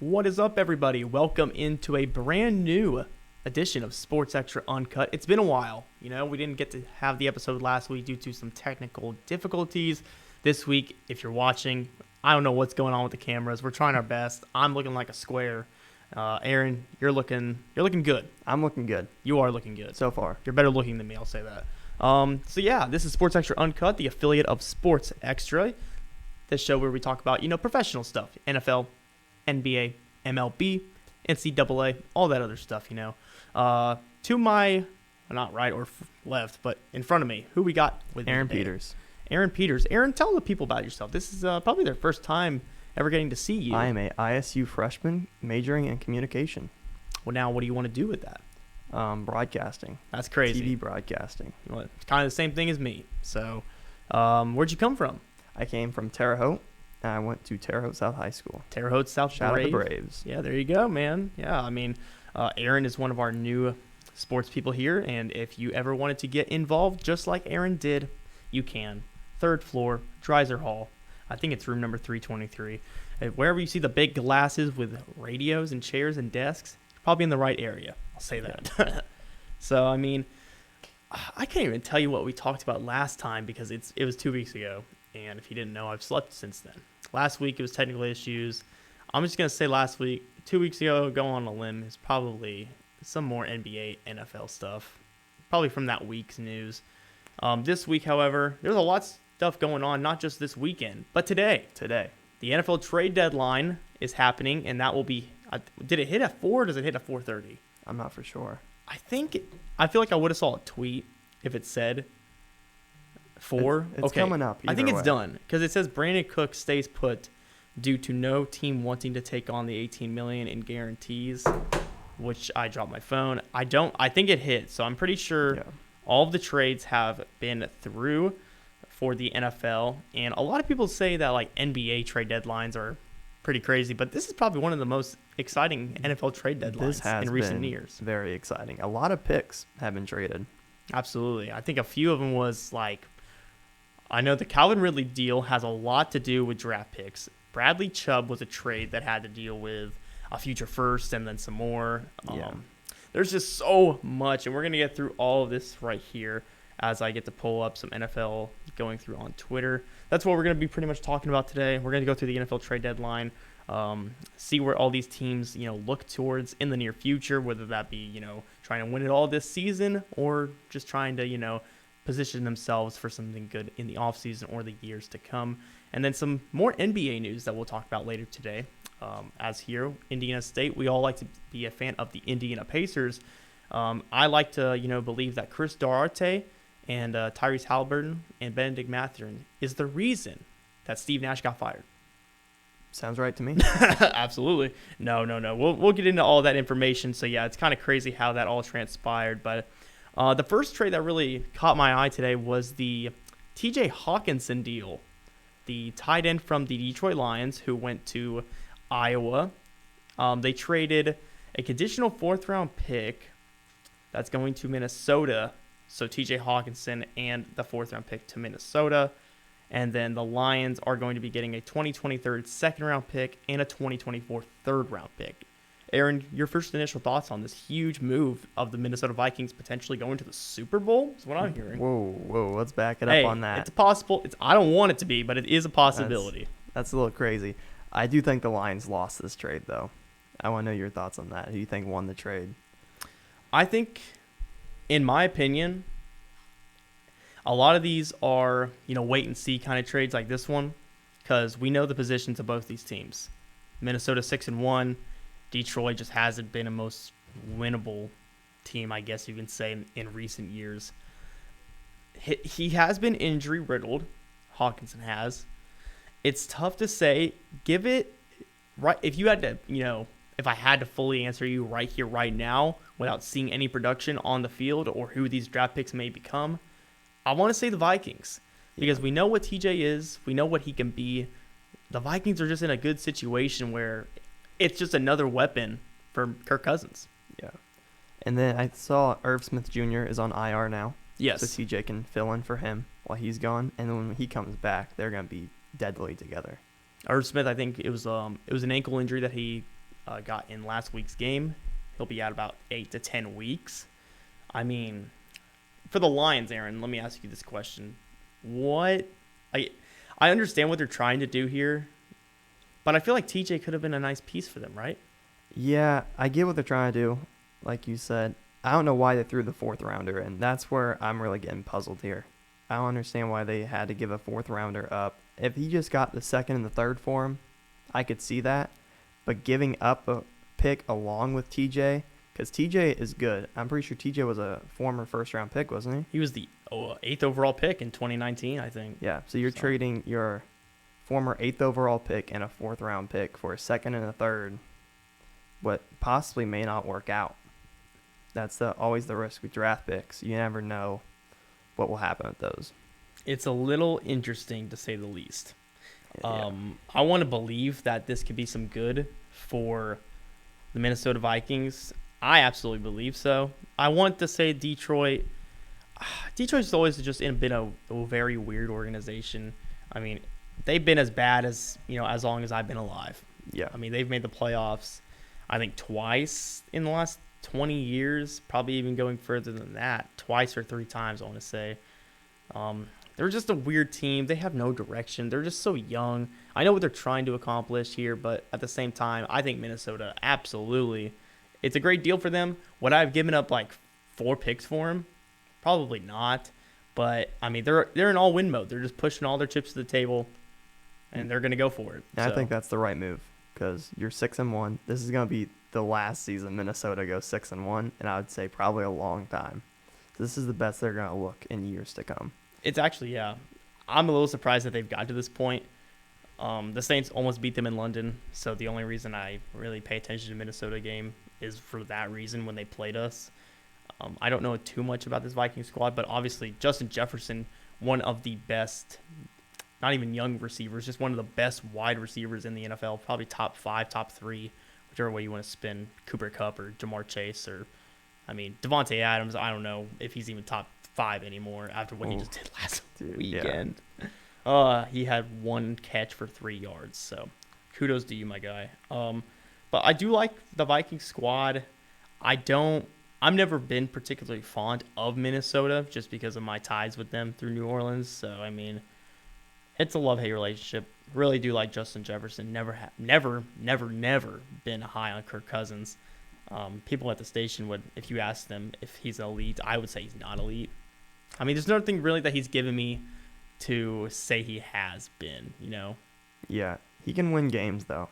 What is up, everybody? Welcome into a brand new edition of Sports Extra Uncut. It's been a while. We didn't get to have the episode last week due to some technical difficulties. This week, if you're watching, I don't know what's going on with the cameras. We're trying our best. I'm looking like a square. Aaron, you're looking good. I'm looking good. You are looking good. So far. You're better looking than me, I'll say that. This is Sports Extra Uncut, the affiliate of Sports Extra. This show where we talk about, professional stuff. NFL, NBA, MLB, NCAA, all that other stuff, To my, not right or left, but in front of me, who we got with Aaron me today? Peters. Aaron Peters. Aaron, tell the people about yourself. This is probably their first time ever getting to see you. I am a ISU freshman majoring in communication. Well, now what do you want to do with that? Broadcasting. That's crazy. TV broadcasting. Well, it's kind of the same thing as me. So, where'd you come from? I came from Terre Haute, and I went to Terre Haute South High School. Terre Haute South. Shout out the Braves. Yeah, there you go, man. Yeah, Aaron is one of our new sports people here, and if you ever wanted to get involved just like Aaron did, you can. Third floor, Dreiser Hall. I think it's room number 323. Wherever you see the big glasses with radios and chairs and desks, you're probably in the right area. I'll say that. So, I can't even tell you what we talked about last time because it was 2 weeks ago. And if you didn't know, I've slept since then. Last week, it was technical issues. I'm just going to say last week, 2 weeks ago, go on a limb, is probably some more NBA, NFL stuff. Probably from that week's news. This week, however, there's a lot of stuff going on, not just this weekend, but today. The NFL trade deadline is happening, and that will be, did it hit at 4 or does it hit at 4:30? I'm not for sure. I feel like I would have saw a tweet if it said 4. It's okay. coming up. I think it's way. done because it says Brandon Cook stays put due to no team wanting to take on the $18 million in guarantees, which I dropped my phone. I think it hit, so I'm pretty sure all of the trades have been through for the NFL, and a lot of people say that like NBA trade deadlines are pretty crazy, but this is probably one of the most exciting NFL trade deadlines in recent years. Very exciting. A lot of picks have been traded. Absolutely. I think a few of them was like, I know the Calvin Ridley deal has a lot to do with draft picks. Bradley Chubb was a trade that had to deal with a future first and then some more. There's just so much, and we're going to get through all of this right here as I get to pull up some NFL going through on Twitter. That's what we're going to be pretty much talking about today. We're going to go through the NFL trade deadline, see where all these teams, look towards in the near future, whether that be, trying to win it all this season or just trying to, position themselves for something good in the offseason or the years to come. And then some more NBA news that we'll talk about later today. As here, Indiana State, we all like to be a fan of the Indiana Pacers. I like to, believe that Chris Duarte and Tyrese Halliburton and Benedict Mathurin is the reason that Steve Nash got fired. Sounds right to me. Absolutely. No. We'll get into all that information. So, yeah, it's kind of crazy how that all transpired. But the first trade that really caught my eye today was the TJ Hawkinson deal, the tight end from the Detroit Lions who went to Iowa. They traded a conditional 4th-round pick that's going to Minnesota. So TJ Hawkinson and the 4th-round pick to Minnesota. And then the Lions are going to be getting a 2023 2nd-round pick and a 2024 3rd-round pick. Aaron, your first initial thoughts on this huge move of the Minnesota Vikings potentially going to the Super Bowl is what I'm hearing. Whoa, let's back it up on that. It's possible. I don't want it to be, but it is a possibility. That's a little crazy. I do think the Lions lost this trade, though. I want to know your thoughts on that. Who do you think won the trade? I think, in my opinion, a lot of these are, wait and see kind of trades like this one, because we know the positions of both these teams. Minnesota 6-1. Detroit just hasn't been a most winnable team, I guess you can say, in recent years. He has been injury riddled. Hawkinson has. It's tough to say. Give it right. If you had to, if I had to fully answer you right here, right now, without seeing any production on the field or who these draft picks may become, I want to say the Vikings, because we know what TJ is. We know what he can be. The Vikings are just in a good situation where it's just another weapon for Kirk Cousins. Yeah. And then I saw Irv Smith Jr. is on IR now. Yes. So TJ can fill in for him while he's gone. And then when he comes back, they're going to be deadly together. Irv Smith, I think it was an ankle injury that he got in last week's game. He'll be out about 8 to 10 weeks. I mean, for the Lions, Aaron, let me ask you this question. I understand what they're trying to do here, but I feel like TJ could have been a nice piece for them, right? Yeah, I get what they're trying to do. Like you said, I don't know why they threw the 4th rounder in. That's where I'm really getting puzzled here. I don't understand why they had to give a 4th rounder up. If he just got the 2nd and the 3rd for him, I could see that. But giving up a pick along with TJ, because TJ is good. I'm pretty sure TJ was a former 1st-round pick, wasn't he? He was the 8th overall pick in 2019, I think. Yeah, so you're trading your former 8th overall pick and a 4th-round pick for a 2nd and a 3rd, what possibly may not work out. That's always the risk with draft picks. You never know what will happen with those. It's a little interesting, to say the least. Yeah. I want to believe that this could be some good for the Minnesota Vikings. I absolutely believe so. I want to say Detroit. Detroit's always just been a very weird organization. I mean, they've been as bad as long as I've been alive. Yeah. I mean, they've made the playoffs, I think, twice in the last 20 years, probably even going further than that, twice or 3 times, I want to say. They're just a weird team. They have no direction. They're just so young. I know what they're trying to accomplish here, but at the same time, I think Minnesota, absolutely, it's a great deal for them. Would I have given up like 4 picks for him? Probably not. But, I mean, they're in all-win mode. They're just pushing all their chips to the table, and they're going to go for it. And I think that's the right move, because you're 6-1. This is going to be the last season Minnesota goes 6-1, and I would say probably a long time. This is the best they're going to look in years to come. It's actually, yeah. I'm a little surprised that they've got to this point. The Saints almost beat them in London, so the only reason I really pay attention to Minnesota game is for that reason when they played us. I don't know too much about this Viking squad, but obviously Justin Jefferson, one of the best, not even young receivers, just one of the best wide receivers in the NFL, probably top 5, top 3, whichever way you want to spin, Cooper Kupp or Jamar Chase or, I mean, Devontae Adams. I don't know if he's even top 5 anymore after what he just did last weekend. Yeah. He had 1 catch for 3 yards, so kudos to you, my guy. But I do like the Viking squad. I've never been particularly fond of Minnesota just because of my ties with them through New Orleans. So, I mean, it's a love-hate relationship. Really do like Justin Jefferson. Never been high on Kirk Cousins. People at the station would, if you ask them if he's elite, I would say he's not elite. I mean, there's nothing really that he's given me to say he has been, Yeah, he can win games, though.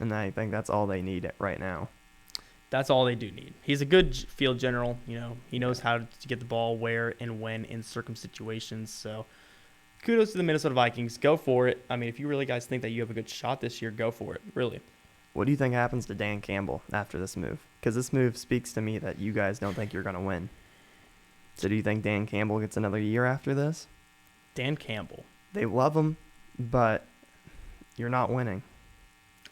And I think that's all they need right now. That's all they do need. He's a good field general. He knows how to get the ball where and when in situations. So kudos to the Minnesota Vikings. Go for it. I mean, if you really guys think that you have a good shot this year, go for it. Really. What do you think happens to Dan Campbell after this move? Because this move speaks to me that you guys don't think you're going to win. So do you think Dan Campbell gets another year after this? Dan Campbell. They love him, but you're not winning.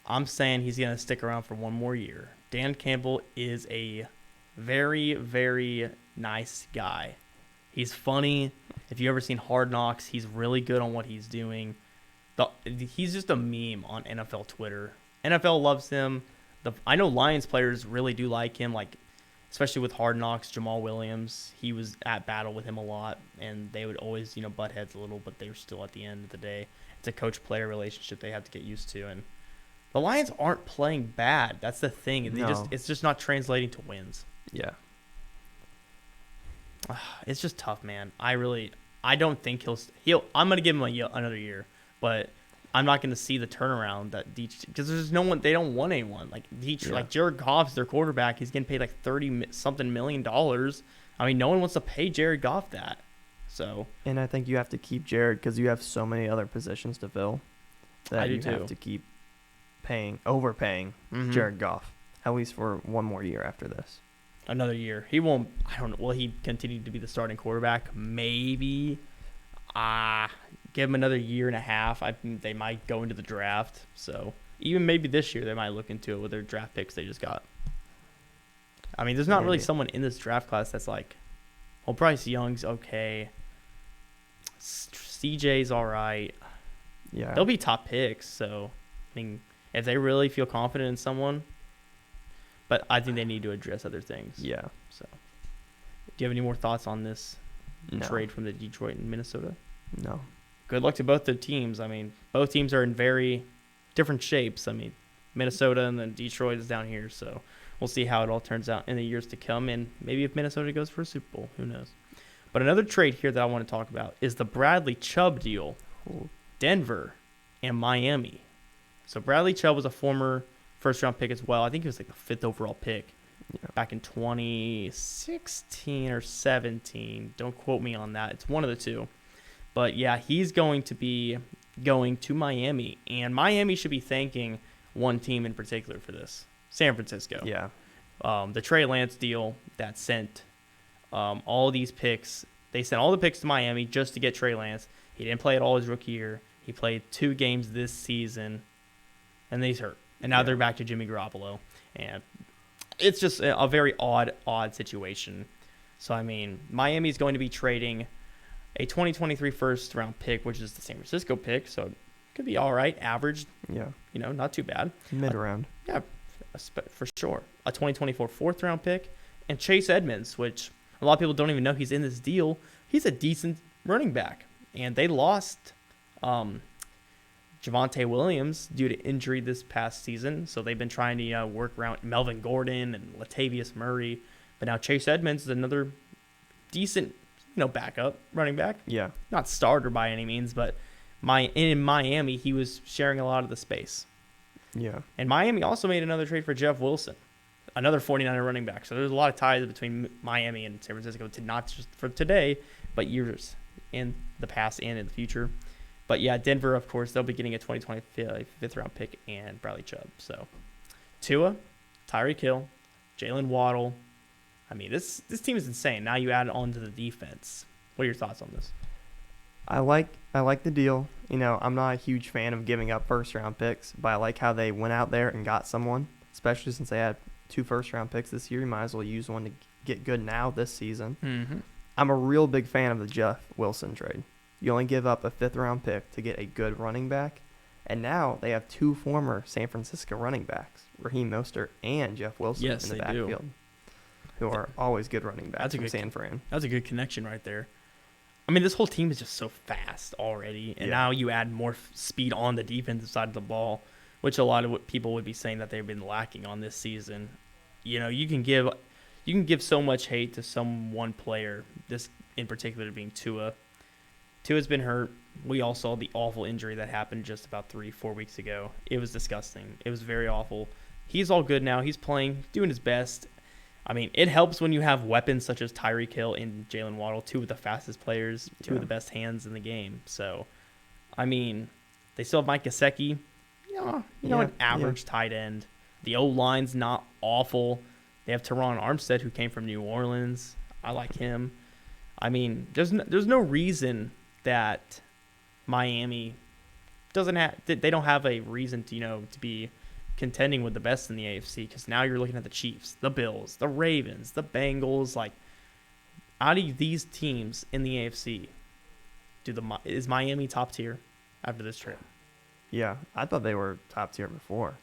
I'm saying he's going to stick around for one more year. Dan Campbell is a very, very nice guy. He's funny. If you've ever seen Hard Knocks, he's really good on what he's doing. He's just a meme on NFL Twitter. NFL loves him. I know Lions players really do like him, like especially with Hard Knocks. Jamal Williams, he was at battle with him a lot, and they would always butt heads a little, but they were still at the end of the day. It's a coach-player relationship they have to get used to, and the Lions aren't playing bad. That's the thing. It's just not translating to wins. Yeah. It's just tough, man. I don't think he'll. I'm gonna give him another year, but I'm not gonna see the turnaround that because there's no one. They don't want anyone like like Jared Goff's their quarterback. He's getting paid like $30-something million. I mean, no one wants to pay Jared Goff that. So. And I think you have to keep Jared because you have so many other positions to fill that you have to keep overpaying Jared Goff, at least for one more year after this. Another year. He won't, I don't know, will he continue to be the starting quarterback? Maybe. Give him another year and a half. I think they might go into the draft. So even maybe this year they might look into it with their draft picks they just got. I mean, there's not really someone in this draft class that's like, well, Bryce Young's okay. CJ's all right. Yeah. They'll be top picks. So, I mean, if they really feel confident in someone, But I think they need to address other things. Yeah. So, do you have any more thoughts on this No. trade from the Detroit and Minnesota? No. Good luck to both the teams. I mean, both teams are in very different shapes. I mean, Minnesota and then Detroit is down here. So, we'll see how it all turns out in the years to come. And maybe if Minnesota goes for a Super Bowl, who knows? But another trade here that I want to talk about is the Bradley Chubb deal. Ooh. Denver and Miami. So Bradley Chubb was a former first-round pick as well. I think he was like the 5th overall pick back in 2016 or 17. Don't quote me on that. It's one of the two. But, yeah, he's going to be going to Miami. And Miami should be thanking one team in particular for this, San Francisco. Yeah. The Trey Lance deal that sent all these picks. They sent all the picks to Miami just to get Trey Lance. He didn't play at all his rookie year. He played 2 games this season, and then he's hurt. And now they're back to Jimmy Garoppolo. And it's just a very odd situation. So, I mean, Miami's going to be trading a 2023 first-round pick, which is the San Francisco pick. So, it could be all right, average. Yeah. Not too bad. Mid-round. Yeah, for sure. A 2024 fourth-round pick. And Chase Edmonds, which a lot of people don't even know he's in this deal. He's a decent running back. And they lost Javonte Williams due to injury this past season. So they've been trying to work around Melvin Gordon and Latavius Murray. But now Chase Edmonds is another decent, backup running back. Yeah. Not starter by any means, but in Miami, he was sharing a lot of the space. Yeah. And Miami also made another trade for Jeff Wilson, another 49er running back. So there's a lot of ties between Miami and San Francisco, not just for today, but years in the past and in the future. But yeah, Denver, of course, they'll be getting a 2025 fifth-round pick and Bradley Chubb. So Tua, Tyreek Hill, Jalen Waddle. I mean, this team is insane. Now you add on to the defense. What are your thoughts on this? I like the deal. I'm not a huge fan of giving up first-round picks, but I like how they went out there and got someone, especially since they had 2 first-round picks this year. You might as well use one to get good now this season. Mm-hmm. I'm a real big fan of the Jeff Wilson trade. You only give up a 5th-round pick to get a good running back, and now they have 2 former San Francisco running backs, Raheem Mostert and Jeff Wilson, in the backfield, who are always good running backs from San Fran. That's a good connection right there. I mean, this whole team is just so fast already, and now you add more speed on the defensive side of the ball, which a lot of people would be saying that they've been lacking on this season. You can give so much hate to some one player, this in particular being Tua. Tua's been hurt. We all saw the awful injury that happened just about 3-4 weeks ago. It was disgusting. It was very awful. He's all good now. He's playing, doing his best. I mean, it helps when you have weapons such as Tyreek Hill and Jalen Waddle, 2 of the fastest players, 2 of the best hands in the game. So, I mean, they still have Mike Gesicki, an average tight end. The O-line's not awful. They have Teron Armstead, who came from New Orleans. I like him. I mean, there's no reason that Miami they don't have a reason to be contending with the best in the AFC, because now you're looking at the Chiefs, the Bills, the Ravens, the Bengals. Like, out of these teams in the AFC, is Miami top tier after this trade? Yeah, I thought they were top tier before.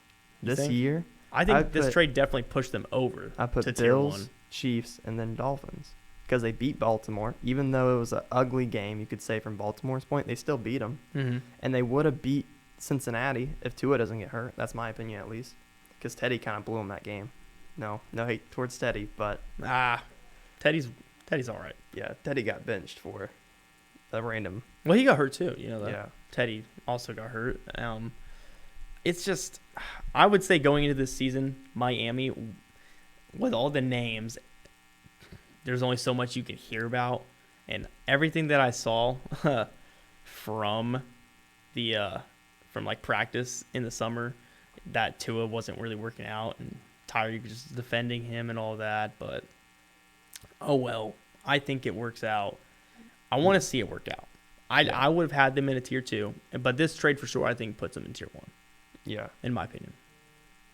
This think? year, I think this trade definitely pushed them over. I put to Bills, tier 1. Chiefs, and then Dolphins, because they beat Baltimore. Even though it was an ugly game, you could say, from Baltimore's point, they still beat them. Mm-hmm. And they would have beat Cincinnati if Tua doesn't get hurt. That's my opinion, at least, because Teddy kind of blew him that game. No hate towards Teddy, but Teddy's all right. Yeah, Teddy got benched for a random. Well, he got hurt too. Teddy also got hurt. It's just, I would say going into this season, Miami, with all the names, there's only so much you can hear about, and everything that I saw from practice in the summer, that Tua wasn't really working out, and Tyreek was just defending him and all that. But oh well, I think it works out. I want to see it work out. I would have had them in a tier 2, but this trade for sure I think puts them in tier 1. Yeah, in my opinion.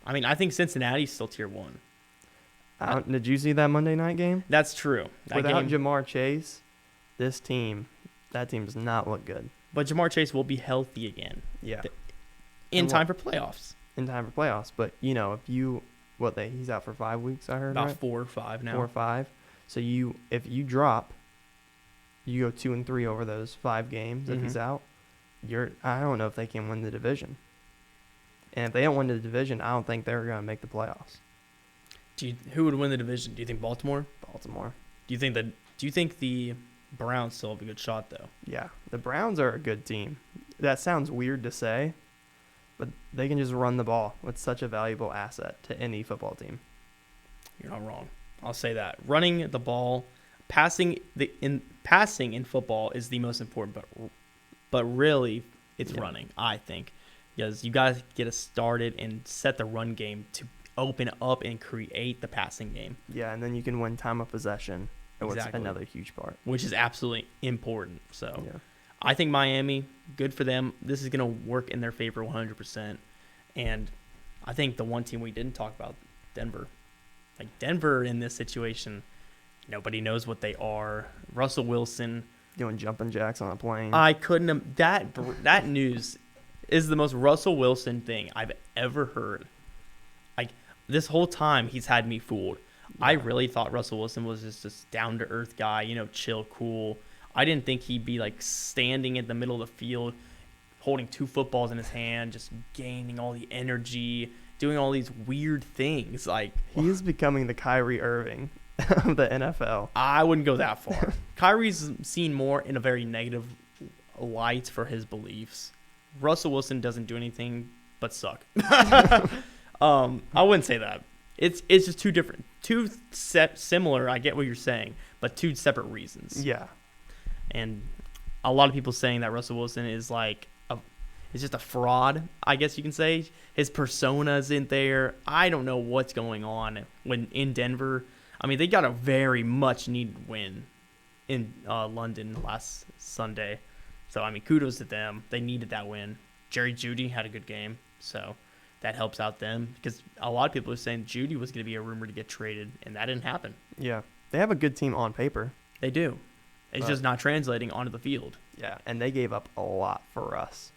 I mean, I think Cincinnati's still tier 1. Did you see that Monday night game? That's true. Without Jamar Chase, that team does not look good. But Jamar Chase will be healthy again. Yeah. In time for playoffs. But, if you he's out for 5 weeks, I heard, about right? 4 or 5 now. 4 or 5. So if you drop, you go 2-3 over those 5 games. If he's out, I don't know if they can win the division. And if they don't win the division, I don't think they're going to make the playoffs. Who would win the division? Do you think Baltimore? Baltimore. Do you think the Browns still have a good shot though? Yeah, the Browns are a good team. That sounds weird to say, but they can just run the ball. It's such a valuable asset to any football team. You're not wrong. I'll say that. Running the ball, passing in football is the most important, but really it's running, I think. Because you got to get us started and set the run game to open up and create the passing game. Yeah, and then you can win time of possession. Exactly. It's another huge part. Which is absolutely important. So yeah. I think Miami, good for them. This is going to work in their favor 100%. And I think the one team we didn't talk about, Denver. Like Denver in this situation, nobody knows what they are. Russell Wilson. Doing jumping jacks on a plane. I couldn't. That news is the most Russell Wilson thing I've ever heard. Like this whole time he's had me fooled. Yeah. I really thought Russell Wilson was just this down-to-earth guy, chill, cool. I didn't think he'd be like standing in the middle of the field, holding 2 footballs in his hand, just gaining all the energy, doing all these weird things. Like he is becoming the Kyrie Irving of the NFL. I wouldn't go that far. Kyrie's seen more in a very negative light for his beliefs. Russell Wilson doesn't do anything but suck. I wouldn't say that. It's just two similar. I get what you're saying, but 2 separate reasons. Yeah. And a lot of people saying that Russell Wilson is is just a fraud, I guess you can say. His persona isn't there. I don't know what's going on when in Denver. I mean, they got a very much needed win in London last Sunday. So, I mean, kudos to them. They needed that win. Jerry Jeudy had a good game, so that helps out them because a lot of people are saying Jeudy was going to be a rumor to get traded, and that didn't happen. Yeah. They have a good team on paper. They do. It's just not translating onto the field. Yeah, and they gave up a lot for Russ.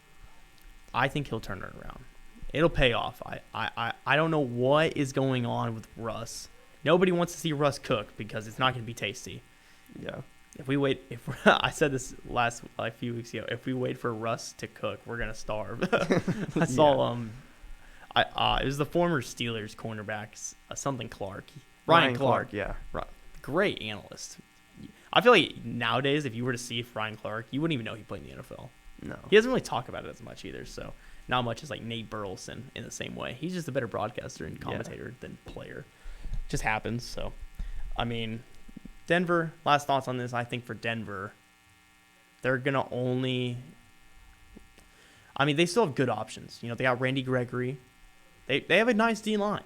I think he'll turn it around. It'll pay off. I don't know what is going on with Russ. Nobody wants to see Russ cook because it's not going to be tasty. Yeah. I said this a few weeks ago. If we wait for Russ to cook, we're gonna starve. I saw it was the former Steelers cornerback, something Clark, Ryan Clark. Yeah, great analyst. I feel like nowadays, if you were to see Ryan Clark, you wouldn't even know he played in the NFL. No, he doesn't really talk about it as much either. So not much as like Nate Burleson in the same way. He's just a better broadcaster and commentator than player. Just happens. So, I mean. Denver, last thoughts on this. I think for Denver, they're going to only – I mean, they still have good options. They got Randy Gregory. They have a nice D-line.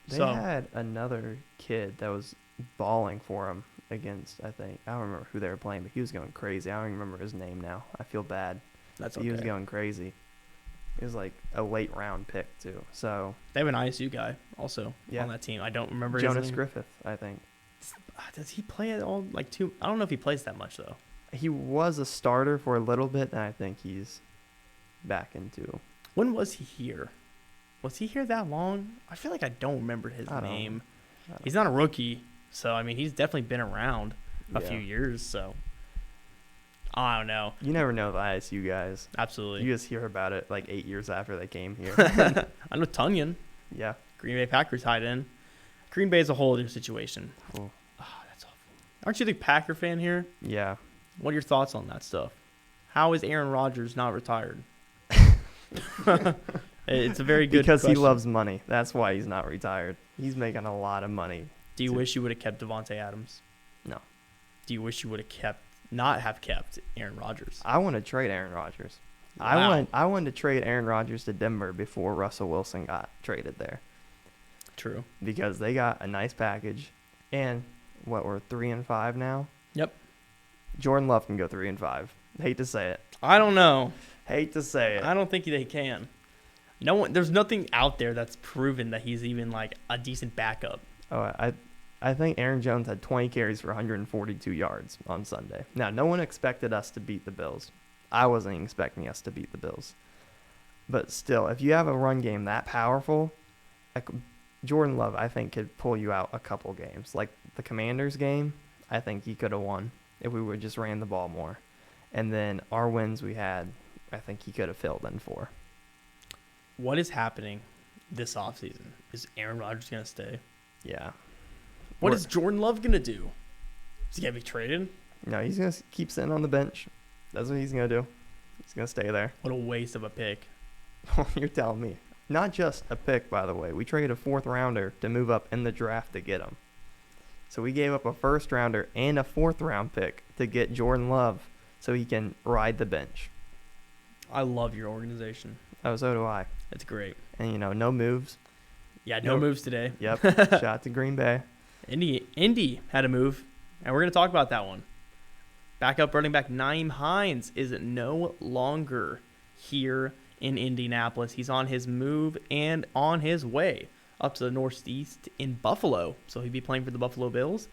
They had another kid that was balling for him against, I think. I don't remember who they were playing, but he was going crazy. I don't even remember his name now. I feel bad. That's okay. He was going crazy. He was like a late-round pick, too. So they have an ISU guy also on that team. I don't remember his name. Jonas Griffith, I think. Does he play at all? I don't know if he plays that much, though. He was a starter for a little bit, and I think he's back into. When was he here? Was he here that long? I feel like I don't remember his name. He's not a rookie, so, I mean, he's definitely been around a few years, so. I don't know. You never know the ISU guys. Absolutely. You just hear about it like 8 years after they came here. I know Tunyon. Yeah. Green Bay Packers tight end. Green Bay is a whole other situation. Cool. That's awful. Aren't you the Packer fan here? Yeah. What are your thoughts on that stuff? How is Aaron Rodgers not retired? It's a very good question. He loves money. That's why he's not retired. He's making a lot of money. Do you wish you would have kept Devontae Adams? No. Do you wish you would have not have kept Aaron Rodgers? I want to trade Aaron Rodgers. Wow. I wanted to trade Aaron Rodgers to Denver before Russell Wilson got traded there. True. Because they got a nice package, and we're 3-5 now. Yep. Jordan Love can go 3-5. Hate to say it. I don't know. Hate to say it. I don't think they can. There's nothing out there that's proven that he's even like a decent backup. Oh, I think Aaron Jones had 20 carries for 142 yards on Sunday. Now, no one expected us to beat the Bills. I wasn't expecting us to beat the Bills. But still, if you have a run game that powerful, like Jordan Love, I think, could pull you out a couple games. Like the Commanders game, I think he could have won if we would just ran the ball more. And then our wins we had, I think he could have filled in for. What is happening this offseason? Is Aaron Rodgers going to stay? Yeah. What is Jordan Love going to do? Is he going to be traded? No, he's going to keep sitting on the bench. That's what he's going to do. He's going to stay there. What a waste of a pick. You're telling me. Not just a pick, by the way. We traded a 4th rounder to move up in the draft to get him. So we gave up a 1st rounder and a 4th round pick to get Jordan Love so he can ride the bench. I love your organization. Oh, so do I. That's great. And, no moves. Yeah, no moves today. Yep. Shout out to Green Bay. Indy had a move, and we're going to talk about that one. Backup running back Nyheim Hines is no longer here in Indianapolis. He's on his move and on his way up to the Northeast in Buffalo. So he'd be playing for the Buffalo Bills.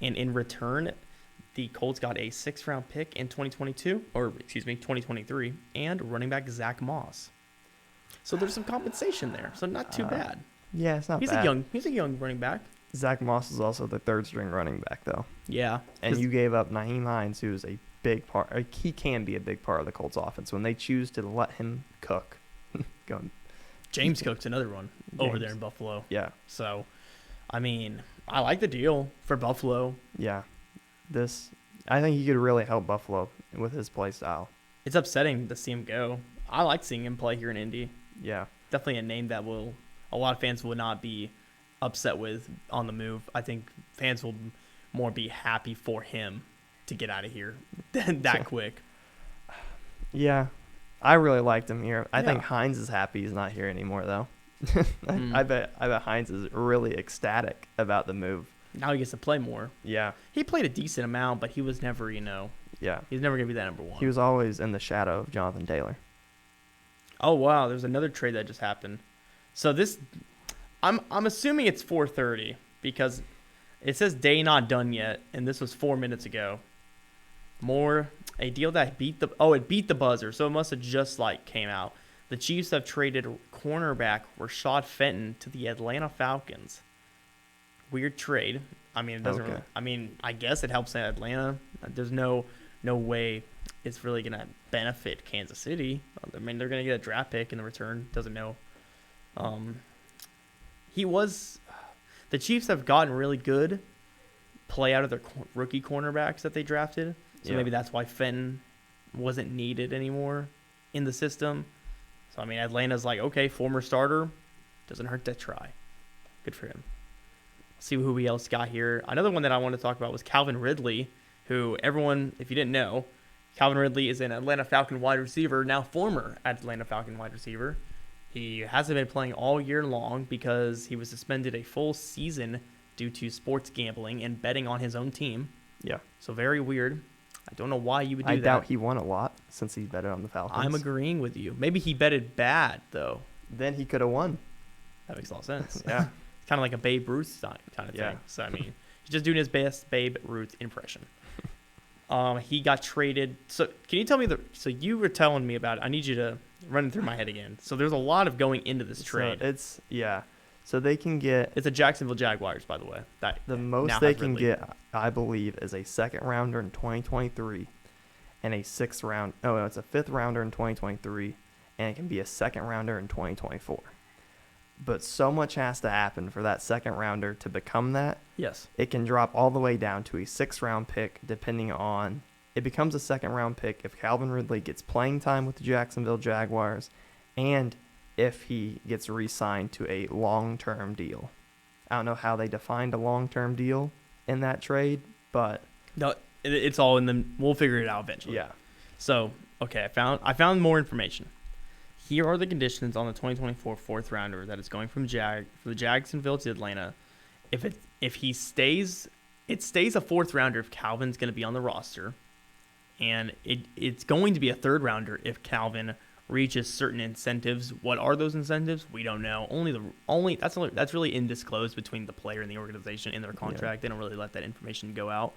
And in return, the Colts got a 6th-round pick in 2023, and running back Zach Moss. So there's some compensation there. So not too bad. Yeah, it's not bad. He's a young running back. Zach Moss is also the 3rd-string running back, though. Yeah. And you gave up Nyheim Hines, who is a big part. He can be a big part of the Colts offense when they choose to let him cook. James Cook's another one over there in Buffalo. Yeah. So, I mean, I like the deal for Buffalo. Yeah. I think he could really help Buffalo with his play style. It's upsetting to see him go. I like seeing him play here in Indy. Yeah. Definitely a name that a lot of fans will not be upset with on the move. I think fans will more be happy for him to get out of here that quick. Yeah. I really liked him here. I think Hines is happy he's not here anymore, though. I bet Hines is really ecstatic about the move. Now he gets to play more. Yeah. He played a decent amount, but he was never, Yeah. He's never going to be that number one. He was always in the shadow of Jonathan Taylor. Oh, wow. There's another trade that just happened. So this, I'm assuming it's 4:30 because it says day not done yet, and this was 4 minutes ago. A deal that beat the buzzer, so it must have just came out. The Chiefs have traded cornerback Rashad Fenton to the Atlanta Falcons. Weird trade. I mean, it doesn't really. I mean, I guess it helps Atlanta. There's no way it's really gonna benefit Kansas City. I mean, they're gonna get a draft pick in the return. Doesn't know. The Chiefs have gotten really good play out of their rookie cornerbacks that they drafted. So maybe that's why Fenton wasn't needed anymore in the system. So, I mean, Atlanta's okay, former starter. Doesn't hurt to try. Good for him. See who we else got here. Another one that I want to talk about was Calvin Ridley, who everyone, if you didn't know, Calvin Ridley is an Atlanta Falcon wide receiver, now former Atlanta Falcon wide receiver. He hasn't been playing all year long because he was suspended a full season due to sports gambling and betting on his own team. Yeah. So very weird. I don't know why you would do that. I doubt he won a lot since he betted on the Falcons. I'm agreeing with you. Maybe he betted bad, though. Then he could have won. That makes a lot of sense. Yeah. It's kind of like a Babe Ruth kind of thing. So, I mean, he's just doing his best Babe Ruth impression. He got traded. So, can you tell me so you were telling me about it. I need you to run it through my head again. So, there's a lot of going into this trade. So they can get. It's the Jacksonville Jaguars, by the way. The most they can get, I believe, is a 2nd rounder in 2023 and a 6th round. Oh, no, it's a 5th rounder in 2023, and it can be a 2nd rounder in 2024. But so much has to happen for that 2nd rounder to become that. Yes. It can drop all the way down to a 6th round pick, depending on. It becomes a 2nd round pick if Calvin Ridley gets playing time with the Jacksonville Jaguars, and if he gets re-signed to a long-term deal. I don't know how they defined a long-term deal in that trade, but no, it's all in the. We'll figure it out eventually. Yeah. So I found more information. Here are the conditions on the 2024 4th rounder that is going from the Jacksonville to Atlanta. If he stays, it stays a 4th rounder if Calvin's going to be on the roster, and it's going to be a 3rd rounder if Calvin reaches certain incentives. What are those incentives? We don't know. That's really indisclosed between the player and the organization in their contract. They don't really let that information go out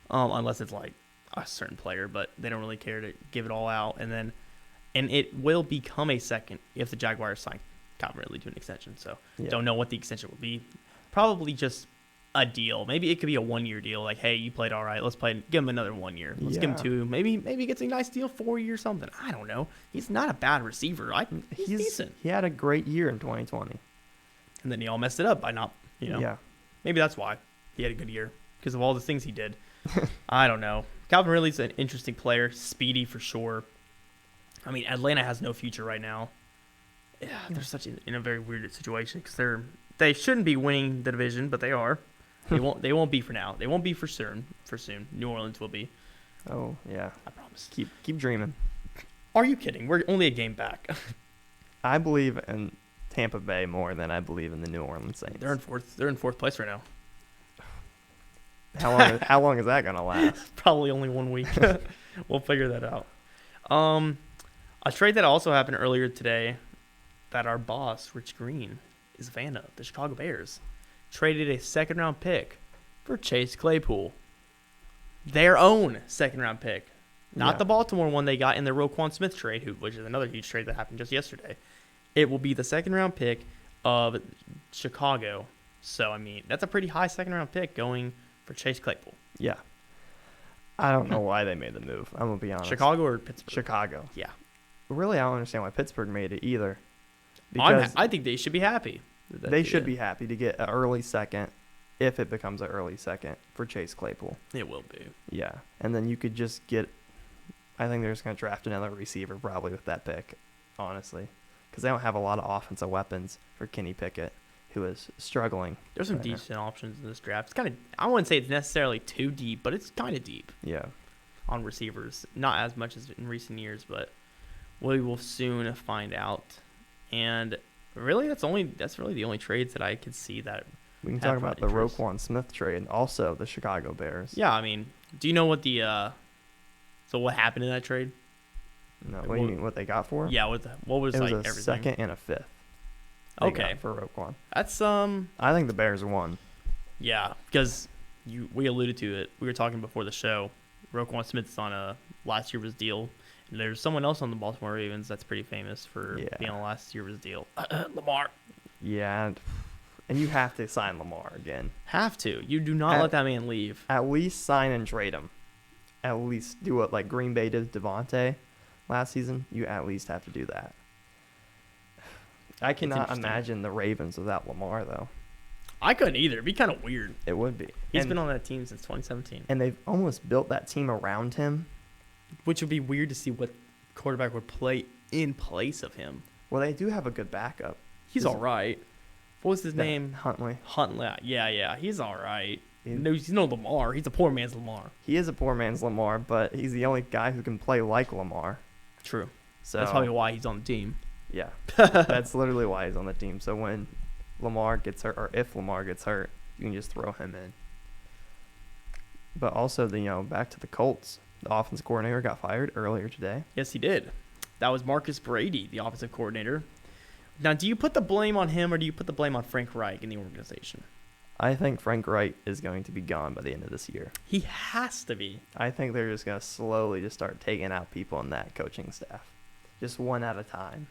unless it's a certain player, but they don't really care to give it all out. And it will become a 2nd if the Jaguars sign Calvin Ridley to an extension. So Yeah. don't know what the extension will be. Probably just a deal. Maybe it could be a 1-year deal. Like, hey, you played all right. Let's give him another 1 year. Let's give him 2. Maybe he gets a nice deal, 4 years something. I don't know. He's not a bad receiver. He's decent. He had a great year in 2020. And then he all messed it up by not, Yeah. Maybe that's why he had a good year, because of all the things he did. I don't know. Calvin Ridley's an interesting player, speedy for sure. I mean, Atlanta has no future right now. Yeah, they're in a very weird situation because they shouldn't be winning the division, but they are. They won't be for now. They won't be for soon. New Orleans will be. Oh yeah. I promise. Keep dreaming. Are you kidding? We're only a game back. I believe in Tampa Bay more than I believe in the New Orleans Saints. They're in fourth place right now. How long is that gonna last? Probably only 1 week. We'll figure that out. A trade that also happened earlier today that our boss, Rich Green, is a fan of, the Chicago Bears, traded a second-round pick for Chase Claypool. Their own second-round pick. Not the Baltimore one they got in the Roquan Smith trade, which is another huge trade that happened just yesterday. It will be the second-round pick of Chicago. So, I mean, that's a pretty high second-round pick going for Chase Claypool. Yeah. I don't know why they made the move. I'm going to be honest. Chicago or Pittsburgh? Chicago. Yeah. Really, I don't understand why Pittsburgh made it either. Because I think they should be happy. They should be happy to get an early second, if it becomes an early second, for Chase Claypool. It will be. Yeah. And then you could just get, I think they're just going to draft another receiver probably with that pick, honestly. Because they don't have a lot of offensive weapons for Kenny Pickett, who is struggling. There's some decent options in this draft. It's kind of, I wouldn't say it's necessarily too deep, but it's kind of deep. Yeah. On receivers. Not as much as in recent years, but we will soon find out. And really, that's really the only trades that I could see that we can talk about the Roquan Smith trade, also the Chicago Bears. Yeah, I mean, do you know what what happened in that trade? No, what do you mean? What they got for him? Yeah, what was it was everything? Second and a fifth. Okay, for Roquan. That's I think the Bears won. Yeah, because we alluded to it. We were talking before the show. Roquan Smith's on last year's deal. And there's someone else on the Baltimore Ravens that's pretty famous for being on last year's deal. Lamar. Yeah, and you have to sign Lamar again. Have to. You do not let that man leave. At least sign and trade him. At least do what like Green Bay did Devontae last season. You at least have to do that. I cannot imagine the Ravens without Lamar, though. I couldn't either. It'd be kind of weird. It would be. He's been on that team since 2017. And they've almost built that team around him. Which would be weird to see what quarterback would play in place of him. Well, they do have a good backup. He's all right. What was his name? Huntley. Yeah. He's all right. He's no Lamar. He's a poor man's Lamar. He is a poor man's Lamar, but he's the only guy who can play like Lamar. True. So that's probably why he's on the team. Yeah. That's literally why he's on the team. So when Lamar gets hurt, or if Lamar gets hurt, you can just throw him in. But also, back to the Colts. The offensive coordinator got fired earlier today. Yes, he did. That was Marcus Brady, the offensive coordinator. Now, do you put the blame on him or do you put the blame on Frank Reich in the organization? I think Frank Reich is going to be gone by the end of this year. He has to be. I think they're just going to slowly just start taking out people on that coaching staff. Just one at a time.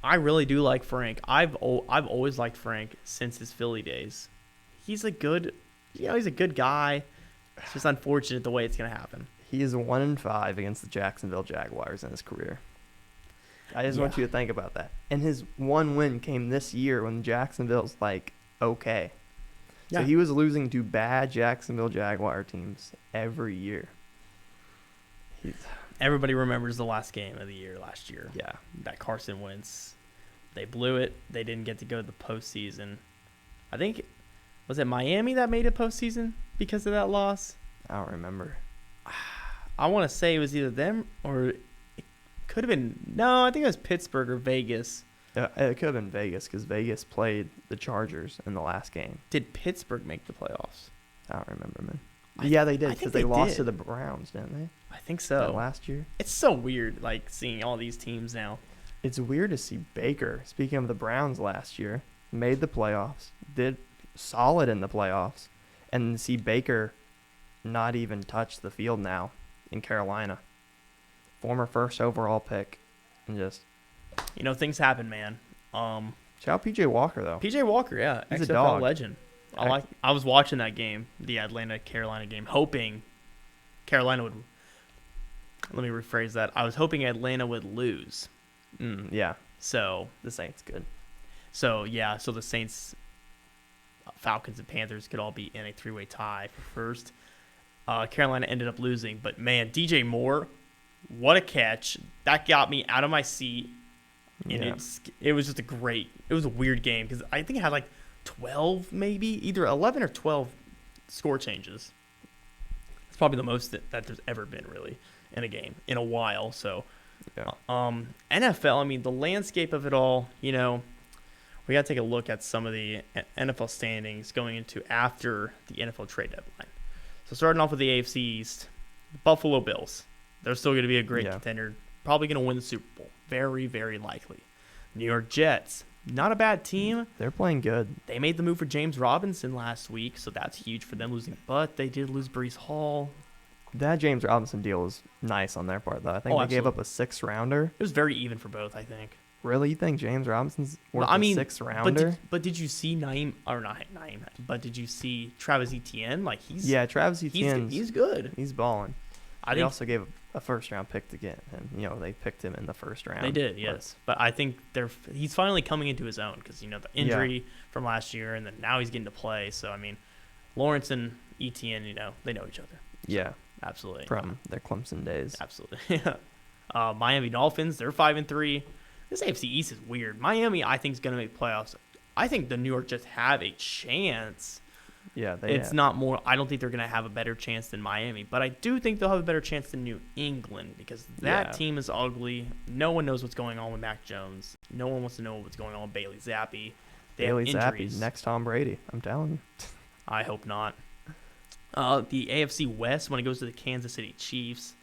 I really do like Frank. I've always liked Frank since his Philly days. He's a good guy. It's just unfortunate the way it's going to happen. He is 1-5 against the Jacksonville Jaguars in his career. I just want you to think about that. And his one win came this year when Jacksonville's okay. Yeah. So he was losing to bad Jacksonville Jaguar teams every year. Everybody remembers the last game of the year last year. Yeah. That Carson Wentz. They blew it. They didn't get to go to the postseason. I think, was it Miami that made it postseason because of that loss? I don't remember. I want to say it was either them or it could have been. No, I think it was Pittsburgh or Vegas. It could have been Vegas because Vegas played the Chargers in the last game. Did Pittsburgh make the playoffs? I don't remember, man. Yeah, they did because they lost to the Browns, didn't they? I think so. Last year. It's so weird, seeing all these teams now. It's weird to see Baker, speaking of the Browns last year, made the playoffs, did solid in the playoffs, and see Baker not even touch the field now in Carolina. Former first overall pick, and just... things happen, man. Shout out PJ Walker though. PJ Walker, yeah, He's a XFL dog. legend. I was watching that game, the Atlanta-Carolina game, hoping Carolina would. Let me rephrase that. I was hoping Atlanta would lose. Yeah, So the Saints good. So the Saints, Falcons, and Panthers could all be in a three-way tie for first. Carolina ended up losing, but man, DJ Moore, what a catch! That got me out of my seat, and it was just it was a weird game because I think it had like 12, maybe either 11 or 12 score changes. It's probably the most that there's ever been really in a game in a while. So, NFL, I mean, the landscape of it all, we got to take a look at some of the NFL standings going into after the NFL trade deadline. So starting off with the AFC East, the Buffalo Bills. They're still going to be a great contender. Probably going to win the Super Bowl. Very, very likely. New York Jets. Not a bad team. They're playing good. They made the move for James Robinson last week, so that's huge for them losing. But they did lose Breece Hall. That James Robinson deal was nice on their part, though. I think they gave up a 6th-rounder. It was very even for both, I think. Really? You think James Robinson's worth a 6th-rounder? But did you see but did you see Travis Etienne? Like Travis Etienne. He's good. He's balling. They also gave a 1st-round pick to get him. They picked him in the 1st round. They did, yes. But I think he's finally coming into his own because, the injury from last year, and then now he's getting to play. So, I mean, Lawrence and Etienne, they know each other. So, yeah. Absolutely. From their Clemson days. Absolutely. Miami Dolphins, they're 5-3. This AFC East is weird. Miami, I think, is going to make playoffs. I think the New York Jets have a chance. Yeah, I don't think they're going to have a better chance than Miami, but I do think they'll have a better chance than New England because that team is ugly. No one knows what's going on with Mac Jones. No one wants to know what's going on with Bailey Zappi. Bailey Zappi, next Tom Brady. I'm telling you. I hope not. The AFC West, when it goes to the Kansas City Chiefs,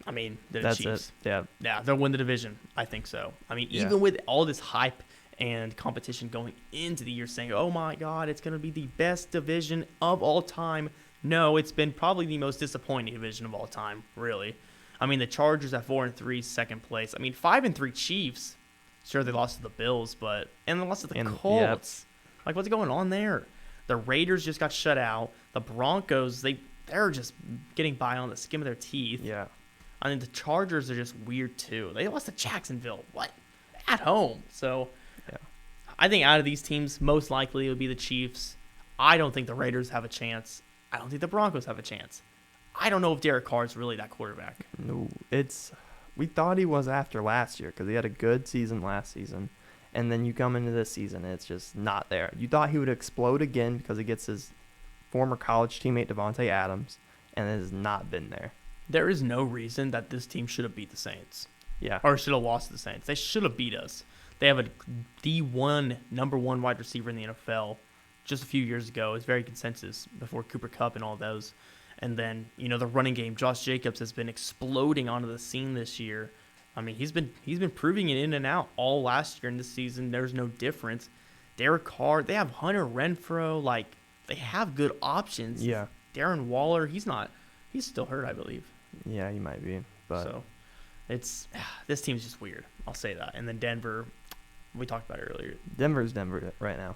I mean, they're the Chiefs. Yeah, they'll win the division. I think so. I mean, even with all this hype and competition going into the year saying, oh my God, it's going to be the best division of all time. No, it's been probably the most disappointing division of all time, really. I mean, the Chargers at 4-3, 2nd place. I mean, 5-3 Chiefs. Sure, they lost to the Bills, and they lost to the Colts. Like, what's going on there? The Raiders just got shut out. The Broncos, they're just getting by on the skin of their teeth. Yeah. I mean, the Chargers are just weird, too. They lost to Jacksonville. What? At home. So, I think out of these teams, most likely it would be the Chiefs. I don't think the Raiders have a chance. I don't think the Broncos have a chance. I don't know if Derek Carr is really that quarterback. No, we thought he was after last year because he had a good season last season. And then you come into this season, and it's just not there. You thought he would explode again because he gets his former college teammate Devontae Adams, and it has not been there. There is no reason that this team should have beat the Saints. Yeah. Or should have lost to the Saints. They should have beat us. They have number one wide receiver in the NFL just a few years ago. It was very consensus before Cooper Kupp and all those. And then, the running game, Josh Jacobs has been exploding onto the scene this year. I mean, he's been proving it in and out all last year and this season. There's no difference. Derek Carr, they have Hunter Renfrow. Like, they have good options. Yeah. Darren Waller, he's still hurt, I believe. Yeah, he might be. But so this team's just weird. I'll say that. And then Denver, we talked about it earlier. Denver's Denver right now.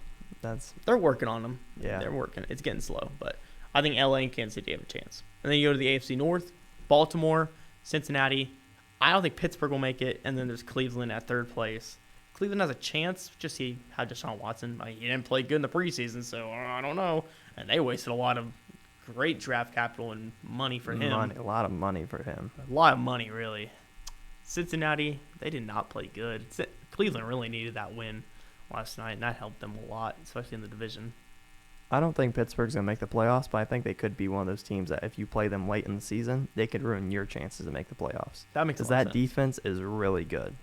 They're working on them. Yeah. They're working. It's getting slow, but I think LA and Kansas City have a chance. And then you go to the AFC North, Baltimore, Cincinnati. I don't think Pittsburgh will make it, and then there's Cleveland at 3rd place. Cleveland has a chance. Just see how Deshaun Watson, he didn't play good in the preseason, so I don't know. And they wasted a lot of great draft capital and money for him. A lot of money for him. A lot of money, really. Cincinnati, they did not play good. Cleveland really needed that win last night, and that helped them a lot, especially in the division. I don't think Pittsburgh's going to make the playoffs, but I think they could be one of those teams that if you play them late in the season, they could ruin your chances to make the playoffs. That makes sense. Because that defense is really good.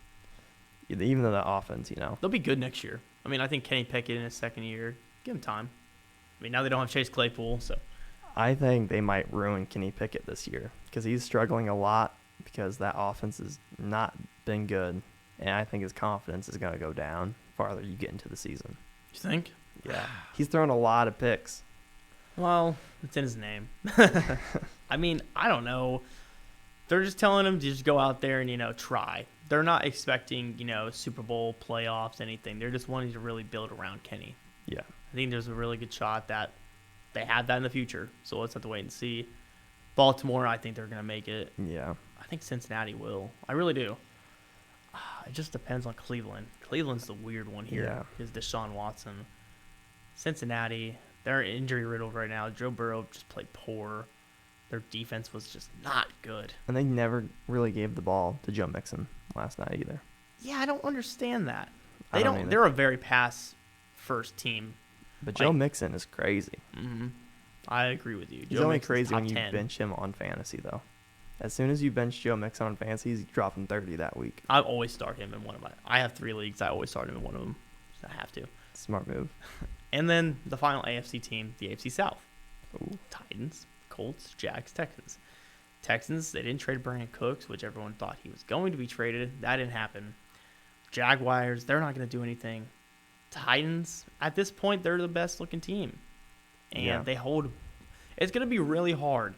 Even though the offense, They'll be good next year. I mean, I think Kenny Pickett in his 2nd year, give him time. I mean, now they don't have Chase Claypool, so. I think they might ruin Kenny Pickett this year because he's struggling a lot because that offense has not been good. And I think his confidence is going to go down farther you get into the season. You think? Yeah. He's thrown a lot of picks. Well, it's in his name. I mean, I don't know. They're just telling him to just go out there and, try. they're not expecting, Super Bowl playoffs, anything. They're just wanting to really build around Kenny. Yeah. I think there's a really good shot that they have that in the future. So let's have to wait and see. Baltimore, I think they're going to make it. Yeah. I think Cincinnati will. I really do. It just depends on Cleveland. Cleveland's the weird one here. Yeah. Is Deshaun Watson. Cincinnati, they're injury riddled right now. Joe Burrow just played poor. Their defense was just not good. And they never really gave the ball to Joe Mixon last night either. Yeah, I don't understand that. I don't either. They're a very pass first team. But Joe Mixon is crazy. Mm-hmm. I agree with you. He's only crazy when you bench him on fantasy, though. As soon as you bench Joe Mixon on fantasy, he's dropping 30 that week. I always start him in one of my. I have 3 leagues. I always start him in one of them. I have to. Smart move. And then the final AFC team, the AFC South. Ooh. Titans, Colts, Jags, Texans. Texans, they didn't trade Brandon Cooks, which everyone thought he was going to be traded. That didn't happen. Jaguars, they're not going to do anything. Titans, at this point, they're the best looking team. And they hold. It's going to be really hard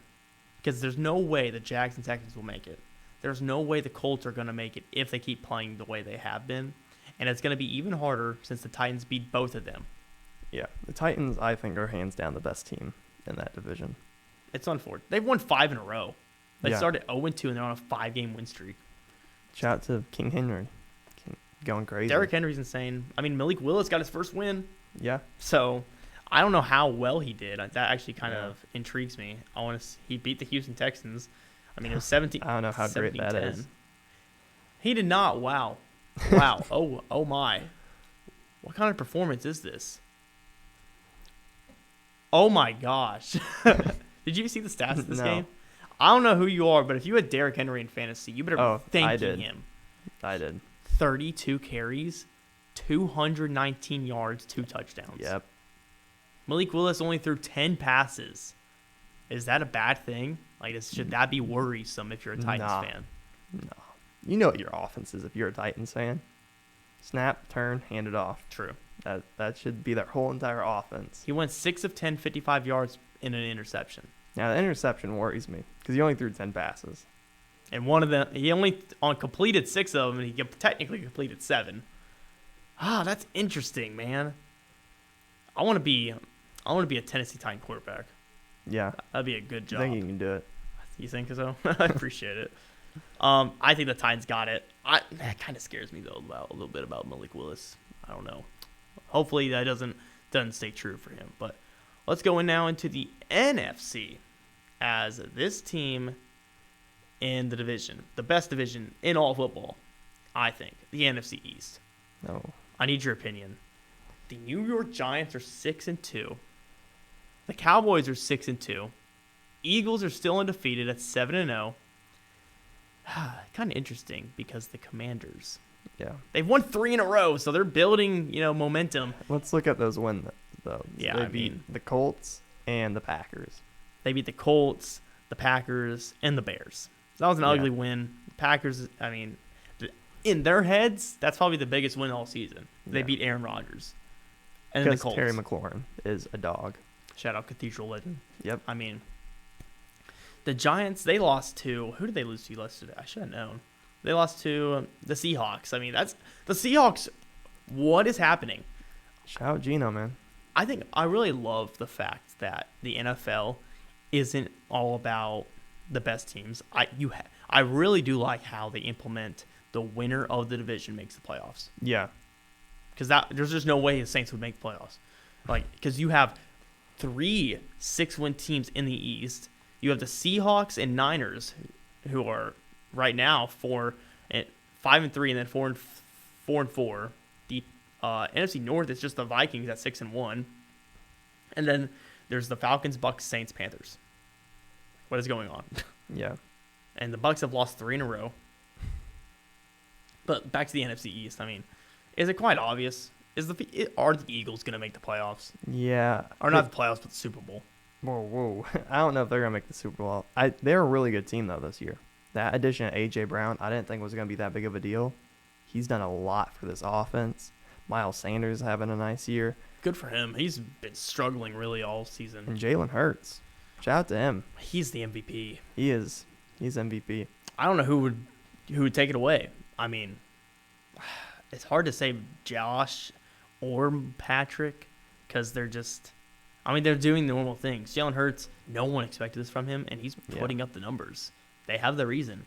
because there's no way the Jags and Texans will make it. There's no way the Colts are going to make it if they keep playing the way they have been. And it's going to be even harder since the Titans beat both of them. Yeah, the Titans, I think, are hands down the best team in that division. It's unfortunate. They've won 5 in a row. They started 0-2, and they're on a 5-game win streak. Shout out to King Henry. Going crazy. Derrick Henry's insane. I mean, Malik Willis got his first win. Yeah. So, I don't know how well he did. That actually kind of intrigues me. He beat the Houston Texans. I mean, it was 17. I don't know how great that is. He did not. Wow. Wow. oh my. What kind of performance is this? Oh my gosh. Did you see the stats of this game? I don't know who you are, but if you had Derrick Henry in fantasy, you better be thanking him. I did. 32 carries, 219 yards, 2 touchdowns. Yep. Malik Willis only threw 10 passes. Is that a bad thing? Should that be worrisome if you're a Titans fan? No. You know what your offense is if you're a Titans fan. Snap, turn, hand it off. True. That should be their whole entire offense. He went 6 of 10, 55 yards in an interception. Now, the interception worries me because he only threw 10 passes. And one of them, he only completed 6 of them, and he technically completed 7. That's interesting, man. I want to be a Tennessee Titan quarterback. Yeah. That'd be a good job. I think you can do it. You think so? I appreciate it. I think the Titans got it. That kind of scares me, though, a little bit about Malik Willis. I don't know. Hopefully that doesn't stay true for him. But let's go in now into the NFC as this team in the division, the best division in all football, I think, the NFC East. No. I need your opinion. The New York Giants are 6-2. The Cowboys are 6-2. Eagles are still undefeated at 7-0. Kind of interesting because the Commanders. Yeah. They've won 3 in a row, so they're building, momentum. Let's look at those wins, though. Yeah, they beat the Colts and the Packers. They beat the Colts, the Packers, and the Bears. That was an ugly win. The Packers, in their heads, that's probably the biggest win all season. They beat Aaron Rodgers. And then the Colts. Terry McLaurin is a dog. Shout out Cathedral legend. Yep. The Giants, they lost to, who did they lose to yesterday? I should have known. They lost to the Seahawks. That's the Seahawks. What is happening? Shout out Geno, man. I really love the fact that the NFL isn't all about the best teams. I really do like how they implement the winner of the division makes the playoffs. Yeah. Because there's just no way the Saints would make the playoffs. Because you have 3 6-win teams in the East. You have the Seahawks and Niners, who are right now 5-3, and then 4-4. The NFC North is just the Vikings at 6-1, and then there's the Falcons, Bucks, Saints, Panthers. What is going on? Yeah. And the Bucks have lost 3 in a row. But back to the NFC East. Is it quite obvious? Are the Eagles going to make the playoffs? Yeah. Or not the playoffs, but the Super Bowl. Whoa. I don't know if they're going to make the Super Bowl. They're a really good team, though, this year. That addition of A.J. Brown, I didn't think was going to be that big of a deal. He's done a lot for this offense. Miles Sanders having a nice year. Good for him. He's been struggling really all season. And Jalen Hurts. Shout out to him. He's the MVP. He is. He's MVP. I don't know who would take it away. I mean, it's hard to say Josh or Patrick because they're just. I mean, they're doing the normal things. Jalen Hurts, no one expected this from him, and he's putting up the numbers. They have the reason.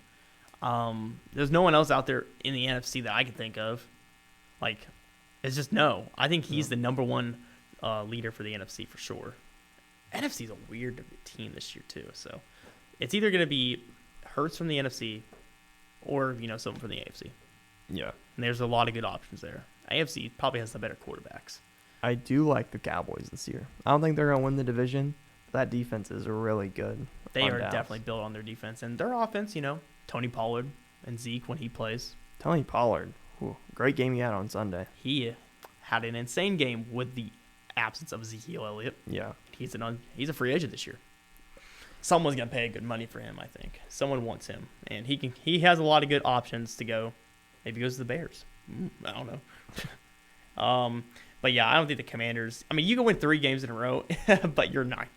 There's no one else out there in the NFC that I can think of. Like, it's just no. I think he's the number one leader for the NFC for sure. NFC's a weird team this year too. So it's either going to be Hurts from the NFC or, someone from the AFC. Yeah. And there's a lot of good options there. AFC probably has the better quarterbacks. I do like the Cowboys this year. I don't think they're going to win the division, but that defense is really good. They are definitely built on their defense. And their offense, Tony Pollard and Zeke when he plays. Tony Pollard, great game he had on Sunday. He had an insane game with the absence of Ezekiel Elliott. Yeah. He's a free agent this year. Someone's going to pay good money for him, I think. Someone wants him. And he has a lot of good options to go. Maybe he goes to the Bears. I don't know. But yeah, I don't think the Commanders. I mean, you can win 3 games in a row, but you're not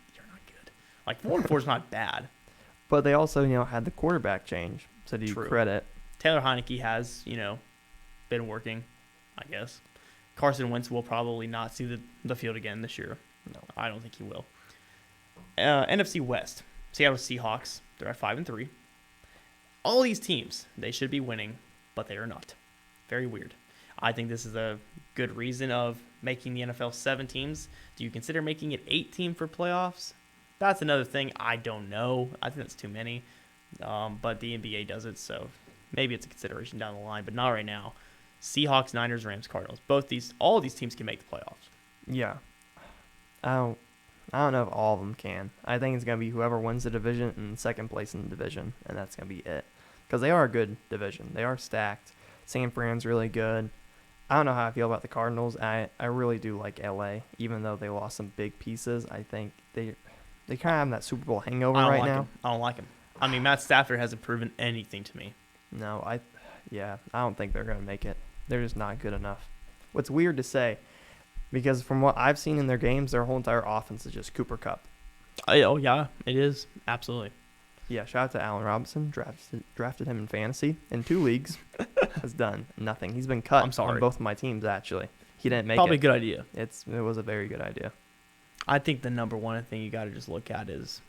good. Like 4-4 is not bad. But they also, had the quarterback change. So do you credit? Taylor Heineke has, been working, I guess. Carson Wentz will probably not see the field again this year. No, I don't think he will. NFC West, Seattle Seahawks. They're at 5-3. All these teams, they should be winning, but they are not. Very weird. I think this is a good reason of making the NFL 7 teams. Do you consider making it 8 team for playoffs? That's another thing. I don't know. I think that's too many. But the NBA does it, so maybe it's a consideration down the line, but not right now. Seahawks, Niners, Rams, Cardinals. All of these teams can make the playoffs. Yeah. I don't know if all of them can. I think it's going to be whoever wins the division in second place in the division, and that's going to be it. Because they are a good division. They are stacked. San Fran's really good. I don't know how I feel about the Cardinals. I really do like LA, even though they lost some big pieces. I think they kind of have that Super Bowl hangover right now. I don't like him. I mean, Matt Stafford hasn't proven anything to me. No, I don't think they're going to make it. They're just not good enough. What's weird to say, because from what I've seen in their games, their whole entire offense is just Cooper Kupp. Oh, yeah, it is. Absolutely. Yeah, shout out to Allen Robinson. Drafted him in fantasy in 2 leagues. Has done nothing. He's been cut on both of my teams, actually. He didn't make Probably it. a good idea. It was a very good idea. I think the number one thing you got to just look at is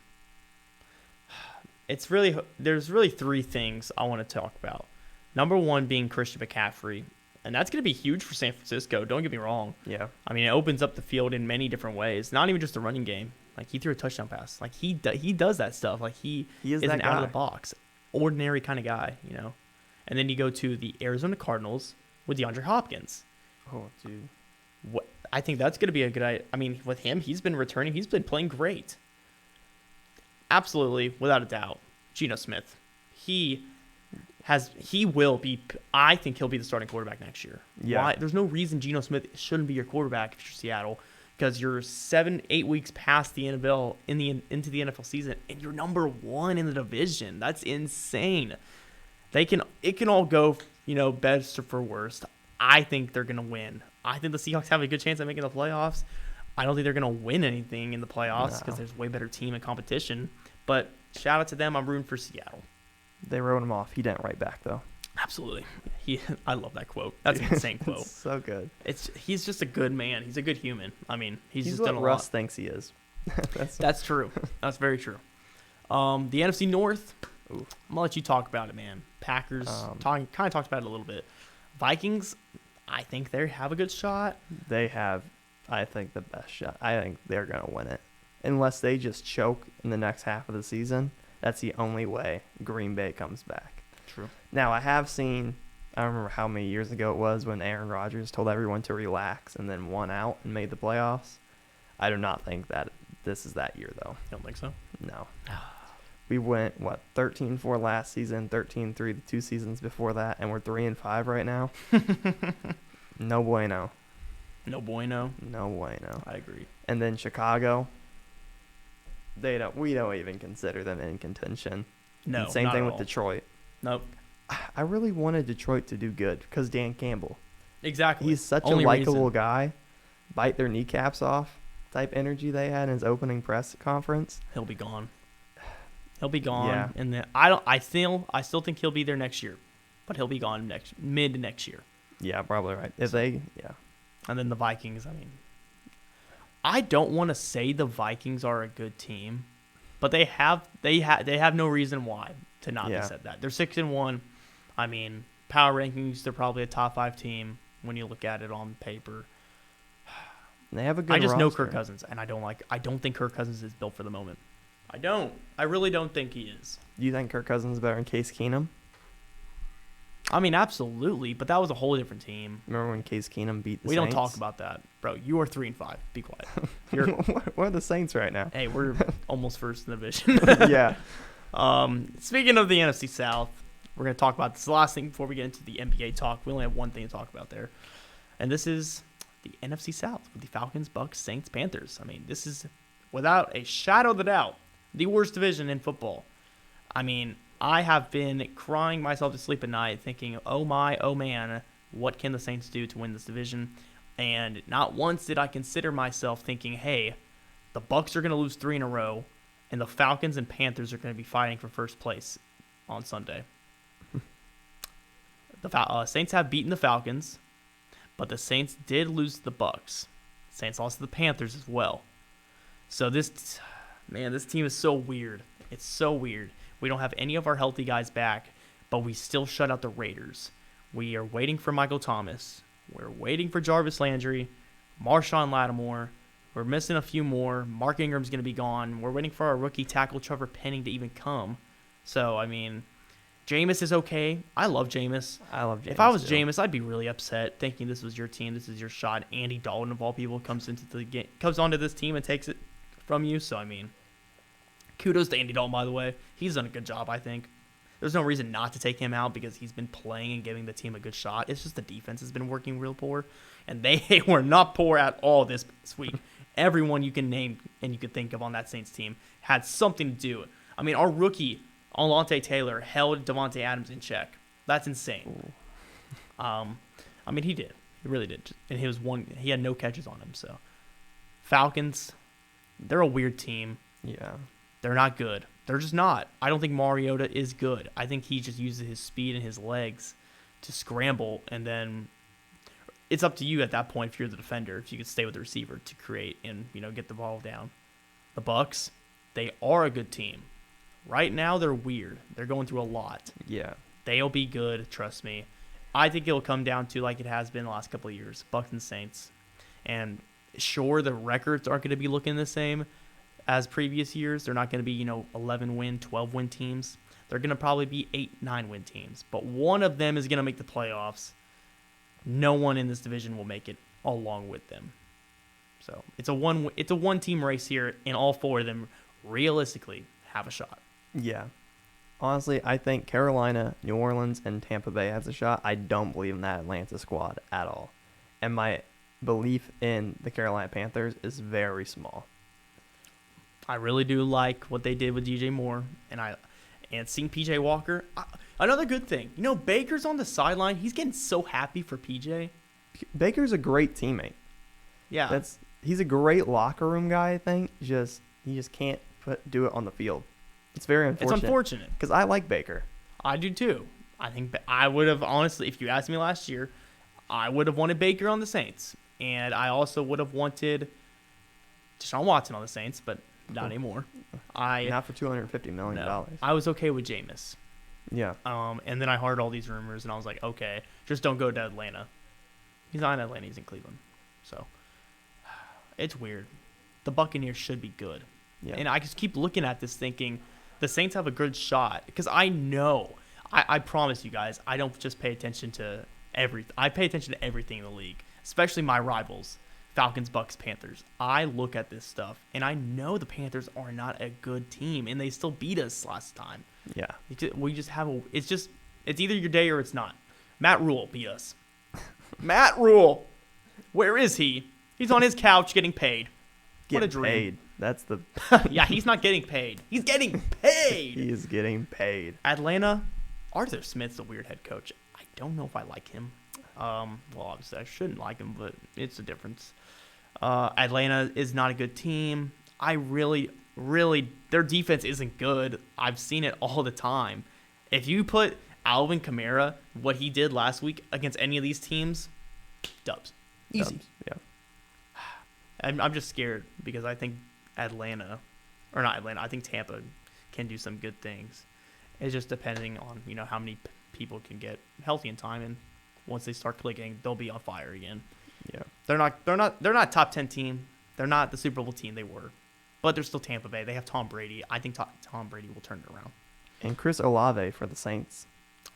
there's really 3 things I want to talk about. Number 1 being Christian McCaffrey, and that's going to be huge for San Francisco. Don't get me wrong. Yeah. I mean, it opens up the field in many different ways. Not even just the running game. Like, he threw a touchdown pass. Like, he does that stuff. Like, he is an out of the box, ordinary kind of guy, And then you go to the Arizona Cardinals with DeAndre Hopkins. Oh, dude. I think that's going to be a good idea. I mean, with him, he's been returning. He's been playing great. Absolutely, without a doubt. Geno Smith. I think he'll be the starting quarterback next year. Yeah. Why? There's no reason Geno Smith shouldn't be your quarterback if you're Seattle, because you're 7-8 weeks past the NFL into the NFL season, and you're number 1 in the division. That's insane. It can all go, best or for worst. I think they're gonna win. I think the Seahawks have a good chance at making the playoffs. I don't think they're gonna win anything in the playoffs because there's way better team and competition. But shout out to them. I'm rooting for Seattle. They wrote him off. He didn't write back though. Absolutely. I love that quote. That's an insane quote. It's so good. He's just a good man. He's a good human. I mean, he's just what done a Russ lot. thinks he is. That's true. That's very true. The NFC North. Ooh. I'm gonna let you talk about it, man. Packers. Kind of talked about it a little bit. Vikings. I think they have a good shot. They have, I think, the best shot. I think they're gonna win it, unless they just choke in the next half of the season. That's the only way Green Bay comes back. True. Now, I have seen, I don't remember how many years ago it was when Aaron Rodgers told everyone to relax and then won out and made the playoffs. I do not think that this is that year, though. You don't think so? No. We went, 13-4 last season, 13-3 the 2 seasons before that, and we're 3-5 right now. No bueno. No bueno? No bueno. I agree. And then Chicago, we don't even consider them in contention. No, and same thing with Detroit. Nope. I really wanted Detroit to do good because Dan Campbell. Exactly. He's such a likable guy. Bite their kneecaps off type energy they had in his opening press conference. He'll be gone. He'll be gone. Yeah. And then I still think he'll be there next year. but he'll be gone mid next year. Yeah, probably right. And then the Vikings, I mean, I don't want to say the Vikings are a good team, but they have no reason why to not be said that. They're 6-1. I mean, power rankings, they're probably a top 5 team when you look at it on paper. They have a good I just know roster. Kirk Cousins, and I don't think Kirk Cousins is built for the moment. I don't. I really don't think he is. Do you think Kirk Cousins is better than Case Keenum? I mean, absolutely, but that was a whole different team. Remember when Case Keenum beat the Saints? We don't talk about that. Bro, you are 3-5. Be quiet. What are the Saints right now? Hey, we're almost first in the division. Yeah. Speaking of the NFC South, we're going to talk about this last thing before we get into the NBA talk. We only have one thing to talk about there, and this is the NFC South with the Falcons, Bucks, Saints, Panthers. I mean, this is, without a shadow of a doubt, the worst division in football. I mean, I have been crying myself to sleep at night thinking, oh my, oh man, what can the Saints do to win this division? And not once did I consider myself thinking, hey, the Bucks are going to lose 3 in a row, and the Falcons and Panthers are going to be fighting for first place on Sunday. The Saints have beaten the Falcons, but the Saints did lose to the Bucks. Saints lost to the Panthers as well. So this team is so weird. It's so weird. We don't have any of our healthy guys back, but we still shut out the Raiders. We are waiting for Michael Thomas. We're waiting for Jarvis Landry, Marshawn Lattimore. We're missing a few more. Mark Ingram's going to be gone. We're waiting for our rookie tackle, Trevor Penning, to even come. So, I mean, Jameis is okay. I love Jameis. I love Jameis. If I was too. Jameis, I'd be really upset thinking this was your team, this is your shot. Andy Dalton, of all people, comes onto this team and takes it from you. So, I mean, kudos to Andy Dalton, by the way. He's done a good job, I think. There's no reason not to take him out because he's been playing and giving the team a good shot. It's just the defense has been working real poor, and they were not poor at all this week. Everyone you can name and you could think of on that Saints team had something to do. I mean, our rookie, Alontae Taylor, held Devontae Adams in check. That's insane. I mean, he did. He really did. And he had no catches on him. So, Falcons, they're a weird team. Yeah. They're not good. They're just not. I don't think Mariota is good. I think he just uses his speed and his legs to scramble, and then it's up to you at that point if you're the defender, if you could stay with the receiver to create and, get the ball down. The Bucks, they are a good team. Right now, they're weird. They're going through a lot. Yeah. They'll be good, trust me. I think it'll come down to like it has been the last couple of years, Bucks and Saints. And sure, the records aren't going to be looking the same as previous years. They're not going to be, 11-win, 12-win teams. They're going to probably be 8, 9-win teams. But one of them is going to make the playoffs. No one in this division will make it along with them. So it's a one-team race here, and all 4 of them realistically have a shot. Yeah. Honestly, I think Carolina, New Orleans, and Tampa Bay has a shot. I don't believe in that Atlanta squad at all. And my belief in the Carolina Panthers is very small. I really do like what they did with DJ Moore, and seeing PJ Walker. Another good thing, Baker's on the sideline. He's getting so happy for PJ. Baker's a great teammate. Yeah, he's a great locker room guy. I think he just can't do it on the field. It's very unfortunate. It's unfortunate because I like Baker. I do too. I think I would have, honestly, if you asked me last year, I would have wanted Baker on the Saints, and I also would have wanted Deshaun Watson on the Saints, but not anymore. Not for $250 million. No, I was okay with Jameis. Yeah. And then I heard all these rumors, and I was like, okay, just don't go to Atlanta. He's not in Atlanta. He's in Cleveland. So, it's weird. The Buccaneers should be good. Yeah. And I just keep looking at this thinking the Saints have a good shot. Because I know, I promise you guys, I don't just pay attention to everything. I pay attention to everything in the league, especially my rivals. Falcons, Bucks, Panthers. I look at this stuff, and I know the Panthers are not a good team, and they still beat us last time. Yeah. We just have it's either your day or it's not. Matt Rule beat us. Matt Rule. Where is he? He's on his couch getting paid. What a dream. Paid. That's the... Yeah, he's not getting paid. He's getting paid. He is getting paid. Atlanta, Arthur Smith's a weird head coach. I don't know if I like him. Well, obviously I shouldn't like him, but it's a difference. Atlanta is not a good team. I really, their defense isn't good. I've seen it all the time. If you put Alvin Kamara, what he did last week against any of these teams, dubs. Easy. Dubs, yeah. I'm just scared because I think I think Tampa can do some good things. It's just depending on, how many people can get healthy in time, and once they start clicking, they'll be on fire again. Yeah. They're not a top 10 team. They're not the Super Bowl team they were. But they're still Tampa Bay. They have Tom Brady. I think Tom Brady will turn it around. And Chris Olave for the Saints.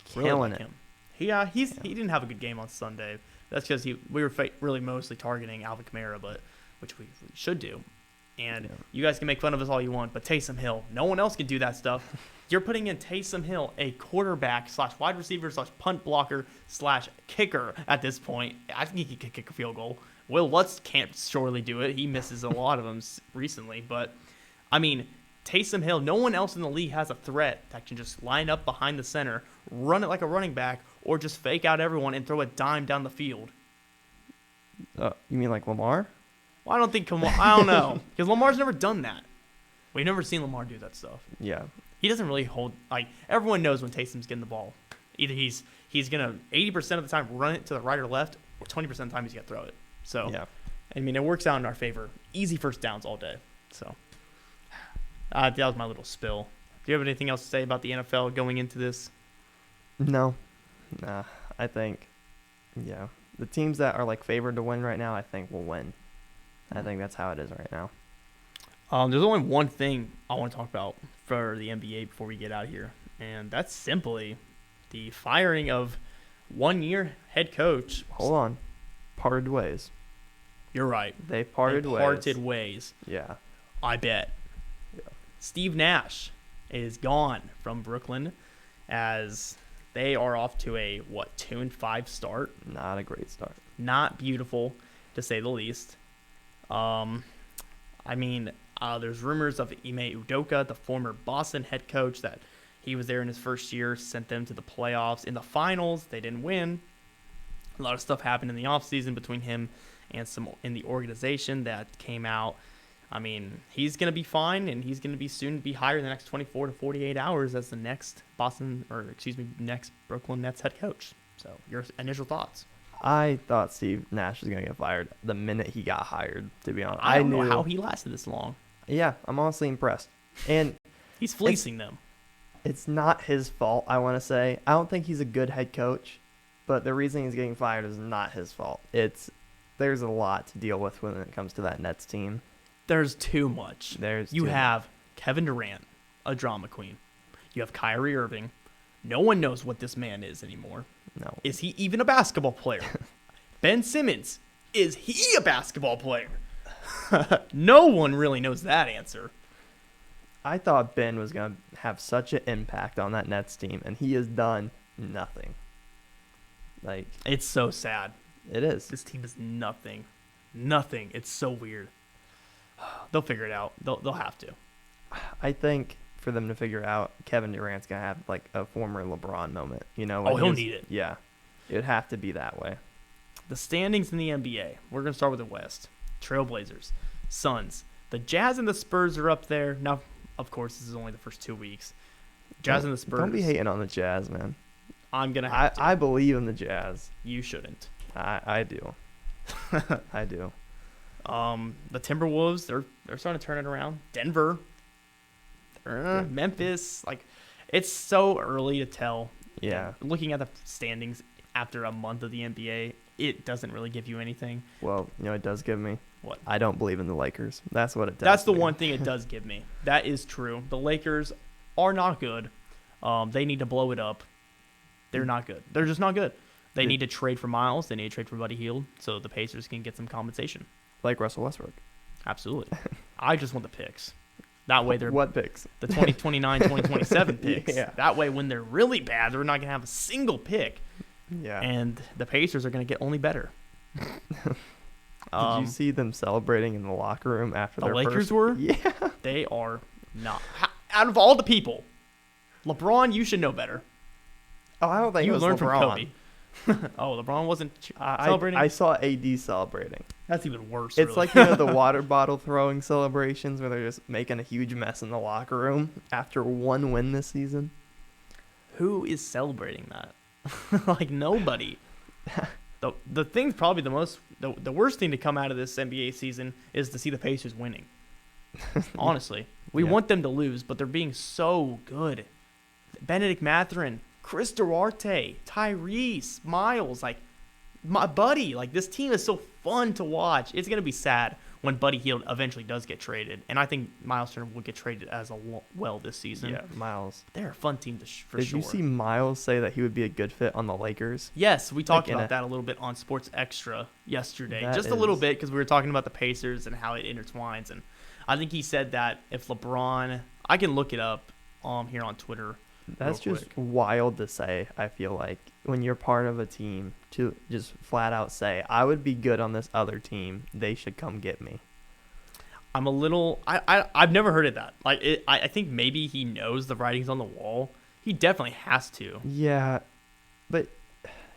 Killing it. Him. He didn't have a good game on Sunday. That's because we were really mostly targeting Alvin Kamara, which we should do. And you guys can make fun of us all you want, but Taysom Hill, no one else can do that stuff. You're putting in Taysom Hill, a quarterback / wide receiver / punt blocker / kicker at this point. I think he could kick a field goal. Will Lutz can't surely do it. He misses a lot of them recently. But, Taysom Hill, no one else in the league has a threat that can just line up behind the center, run it like a running back, or just fake out everyone and throw a dime down the field. You mean like Lamar? Well, I don't know. Because Lamar's never done that. We've never seen Lamar do that stuff. Yeah. He doesn't really hold, everyone knows when Taysom's getting the ball. Either he's going to 80% of the time run it to the right or left, or 20% of the time he's going to throw it. So, yeah. It works out in our favor. Easy first downs all day. So, that was my little spill. Do you have anything else to say about the NFL going into this? No. Nah, I think, the teams that are favored to win right now, I think will win. I think that's how it is right now. There's only one thing I want to talk about for the NBA before we get out of here, and that's simply the firing of one-year head coach. Hold on. Parted ways. You're right. They parted ways. Yeah. I bet. Yeah. Steve Nash is gone from Brooklyn as they are off to a 2-5 start. Not a great start. Not beautiful, to say the least. There's rumors of Ime Udoka, the former Boston head coach, that he was there in his first year, sent them to the playoffs. In the finals, they didn't win. A lot of stuff happened in the offseason between him and some in the organization that came out. He's going to be fine, and he's going to be soon be hired in the next 24 to 48 hours as the next next Brooklyn Nets head coach. So, your initial thoughts? I thought Steve Nash was going to get fired the minute he got hired, to be honest. I don't know how he lasted this long. Yeah, I'm honestly impressed. And he's fleecing them. It's not his fault, I want to say. I don't think he's a good head coach, but the reason he's getting fired is not his fault. There's a lot to deal with when it comes to that Nets team. There's too much. You much. have Kevin Durant, a drama queen. You have Kyrie Irving. No one knows what this man is anymore. No. Is he even a basketball player? Ben Simmons, is he a basketball player? No one really knows that answer. I thought Ben was going to have such an impact on that Nets team, and he has done nothing. It's so sad. It is. This team is nothing. Nothing. It's so weird. They'll figure it out. They'll have to. I think for them to figure out, Kevin Durant's going to have a former LeBron moment. He'll need it. Yeah. It would have to be that way. The standings in the NBA. We're going to start with the West. Trailblazers, Suns. The Jazz and the Spurs are up there. Now, of course, this is only the first 2 weeks. Jazz and the Spurs. Don't be hating on the Jazz, man. I'm going to have to. I believe in the Jazz. You shouldn't. I do. I do. The Timberwolves, they're starting to turn it around. Denver, Memphis, it's so early to tell. Yeah. And looking at the standings after a month of the NBA, it doesn't really give you anything. Well, it does give me. What? I don't believe in the Lakers. That's what it does. That's the one thing it does give me. That is true. The Lakers are not good. They need to blow it up. They're not good. They're just not good. They need to trade for Miles. They need to trade for Buddy Hield so the Pacers can get some compensation. Like Russell Westbrook. Absolutely. I just want the picks. That way they're... What picks? The 2029, 2027 picks. Yeah. That way when they're really bad, they're not going to have a single pick. Yeah. And the Pacers are going to get only better. Did you see them celebrating in the locker room after their Lakers first... were? Yeah. They are not. Out of all the people, LeBron, you should know better. Oh, I don't think you it was learned LeBron. from Coby. Oh, LeBron wasn't celebrating? I saw AD celebrating. That's even worse. It's really. like the water bottle throwing celebrations where they're just making a huge mess in the locker room after one win this season. Who is celebrating that? Like, nobody. The thing probably the worst thing to come out of this NBA season is to see the Pacers winning. Honestly, we want them to lose, but they're being so good. Benedict Mathurin, Chris Duarte, Tyrese, Miles, like my buddy. Like, this team is so fun to watch. It's gonna be sad when Buddy Hield eventually does get traded, and I think Miles Turner will get traded as well this season. Yeah, Miles. They're a fun team for Did sure. you see Miles say that he would be a good fit on the Lakers? Yes, we talked about that a little bit on Sports Extra yesterday. Just a little bit, because we were talking about the Pacers and how it intertwines. And I think he said that if LeBron, I can look it up here on Twitter. That's just wild to say, I feel like, when you're part of a team, to just flat out say, I would be good on this other team. They should come get me. I'm a little, I've never heard of that. Like, I think maybe he knows the writing's on the wall. He definitely has to. Yeah, but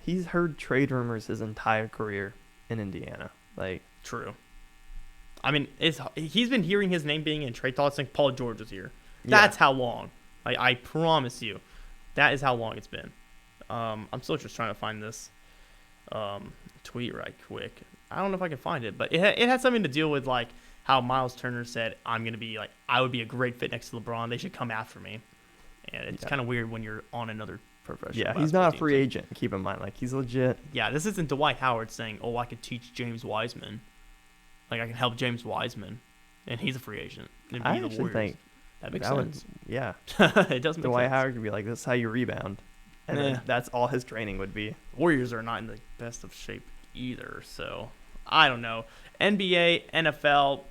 he's heard trade rumors his entire career in Indiana. Like, true. I mean, he's been hearing his name being in trade talks since Paul George was here. That's how long. Like, I promise you, that is how long it's been. I'm still just trying to find this tweet right quick. I don't know if I can find it, but it had something to deal with, like, how Miles Turner said, I'm going to be, like, I would be a great fit next to LeBron. They should come after me. And it's kind of weird when you're on another professional. Yeah, he's not a free agent, keep in mind. Like, he's legit. Yeah, this isn't Dwight Howard saying, oh, I could teach James Wiseman. Like, I can help James Wiseman. And he's a free agent. I actually think that makes sense. Yeah. It does make Dwight sense. Howard could be like, this is how you rebound. And then that's all his training would be. Warriors are not in the best of shape either. So, I don't know. NBA, NFL,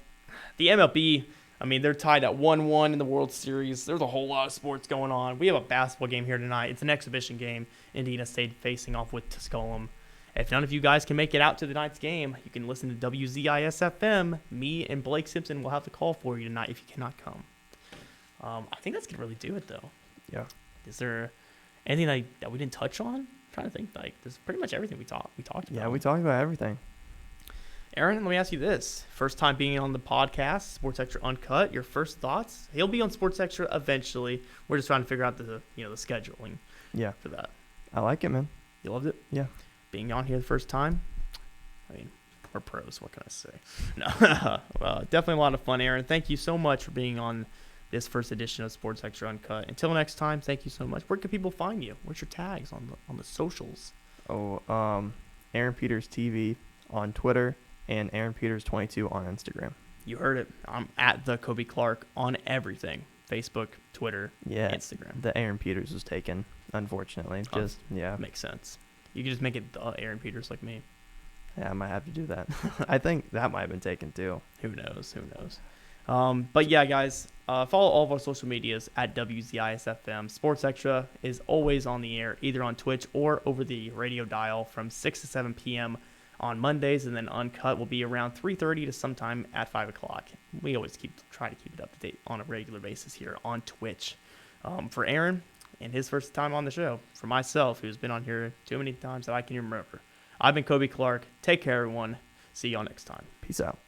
the MLB, I mean, they're tied at 1-1 in the World Series. There's a whole lot of sports going on. We have a basketball game here tonight. It's an exhibition game. Indiana State facing off with Tusculum. If none of you guys can make it out to tonight's game, you can listen to WZIS-FM. Me and Blake Simpson will have the call for you tonight if you cannot come. I think that's going to really do it, though. Yeah. Is there anything that we didn't touch on? I'm trying to think. Like, this is pretty much everything we talked about. Yeah, we talked about everything. Aaron, let me ask you this. First time being on the podcast, Sports Extra Uncut, your first thoughts? He'll be on Sports Extra eventually. We're just trying to figure out the scheduling for that. I like it, man. You loved it? Yeah. Being on here the first time? I mean, we're pros. What can I say? No. Well, definitely a lot of fun, Aaron. Thank you so much for being on this first edition of Sports Extra Uncut. Until next time, thank you so much. Where can people find you? What's your tags on the socials? Aaron Peters TV on Twitter and Aaron Peters 22 on Instagram. You heard it. I'm at the Coby Clark on everything. Facebook, Twitter, Instagram. The Aaron Peters was taken, unfortunately. Makes sense. You can just make it the Aaron Peters like me. Yeah, I might have to do that. I think that might have been taken too. Who knows? But yeah, guys, follow all of our social medias at WZIS-FM. Sports Extra is always on the air, either on Twitch or over the radio dial from 6 to 7 p.m. on Mondays, and then Uncut will be around 3:30 to sometime at 5 o'clock. We always try to keep it up to date on a regular basis here on Twitch. For Aaron and his first time on the show, for myself, who's been on here too many times that I can remember, I've been Coby Clark. Take care, everyone. See y'all next time. Peace out.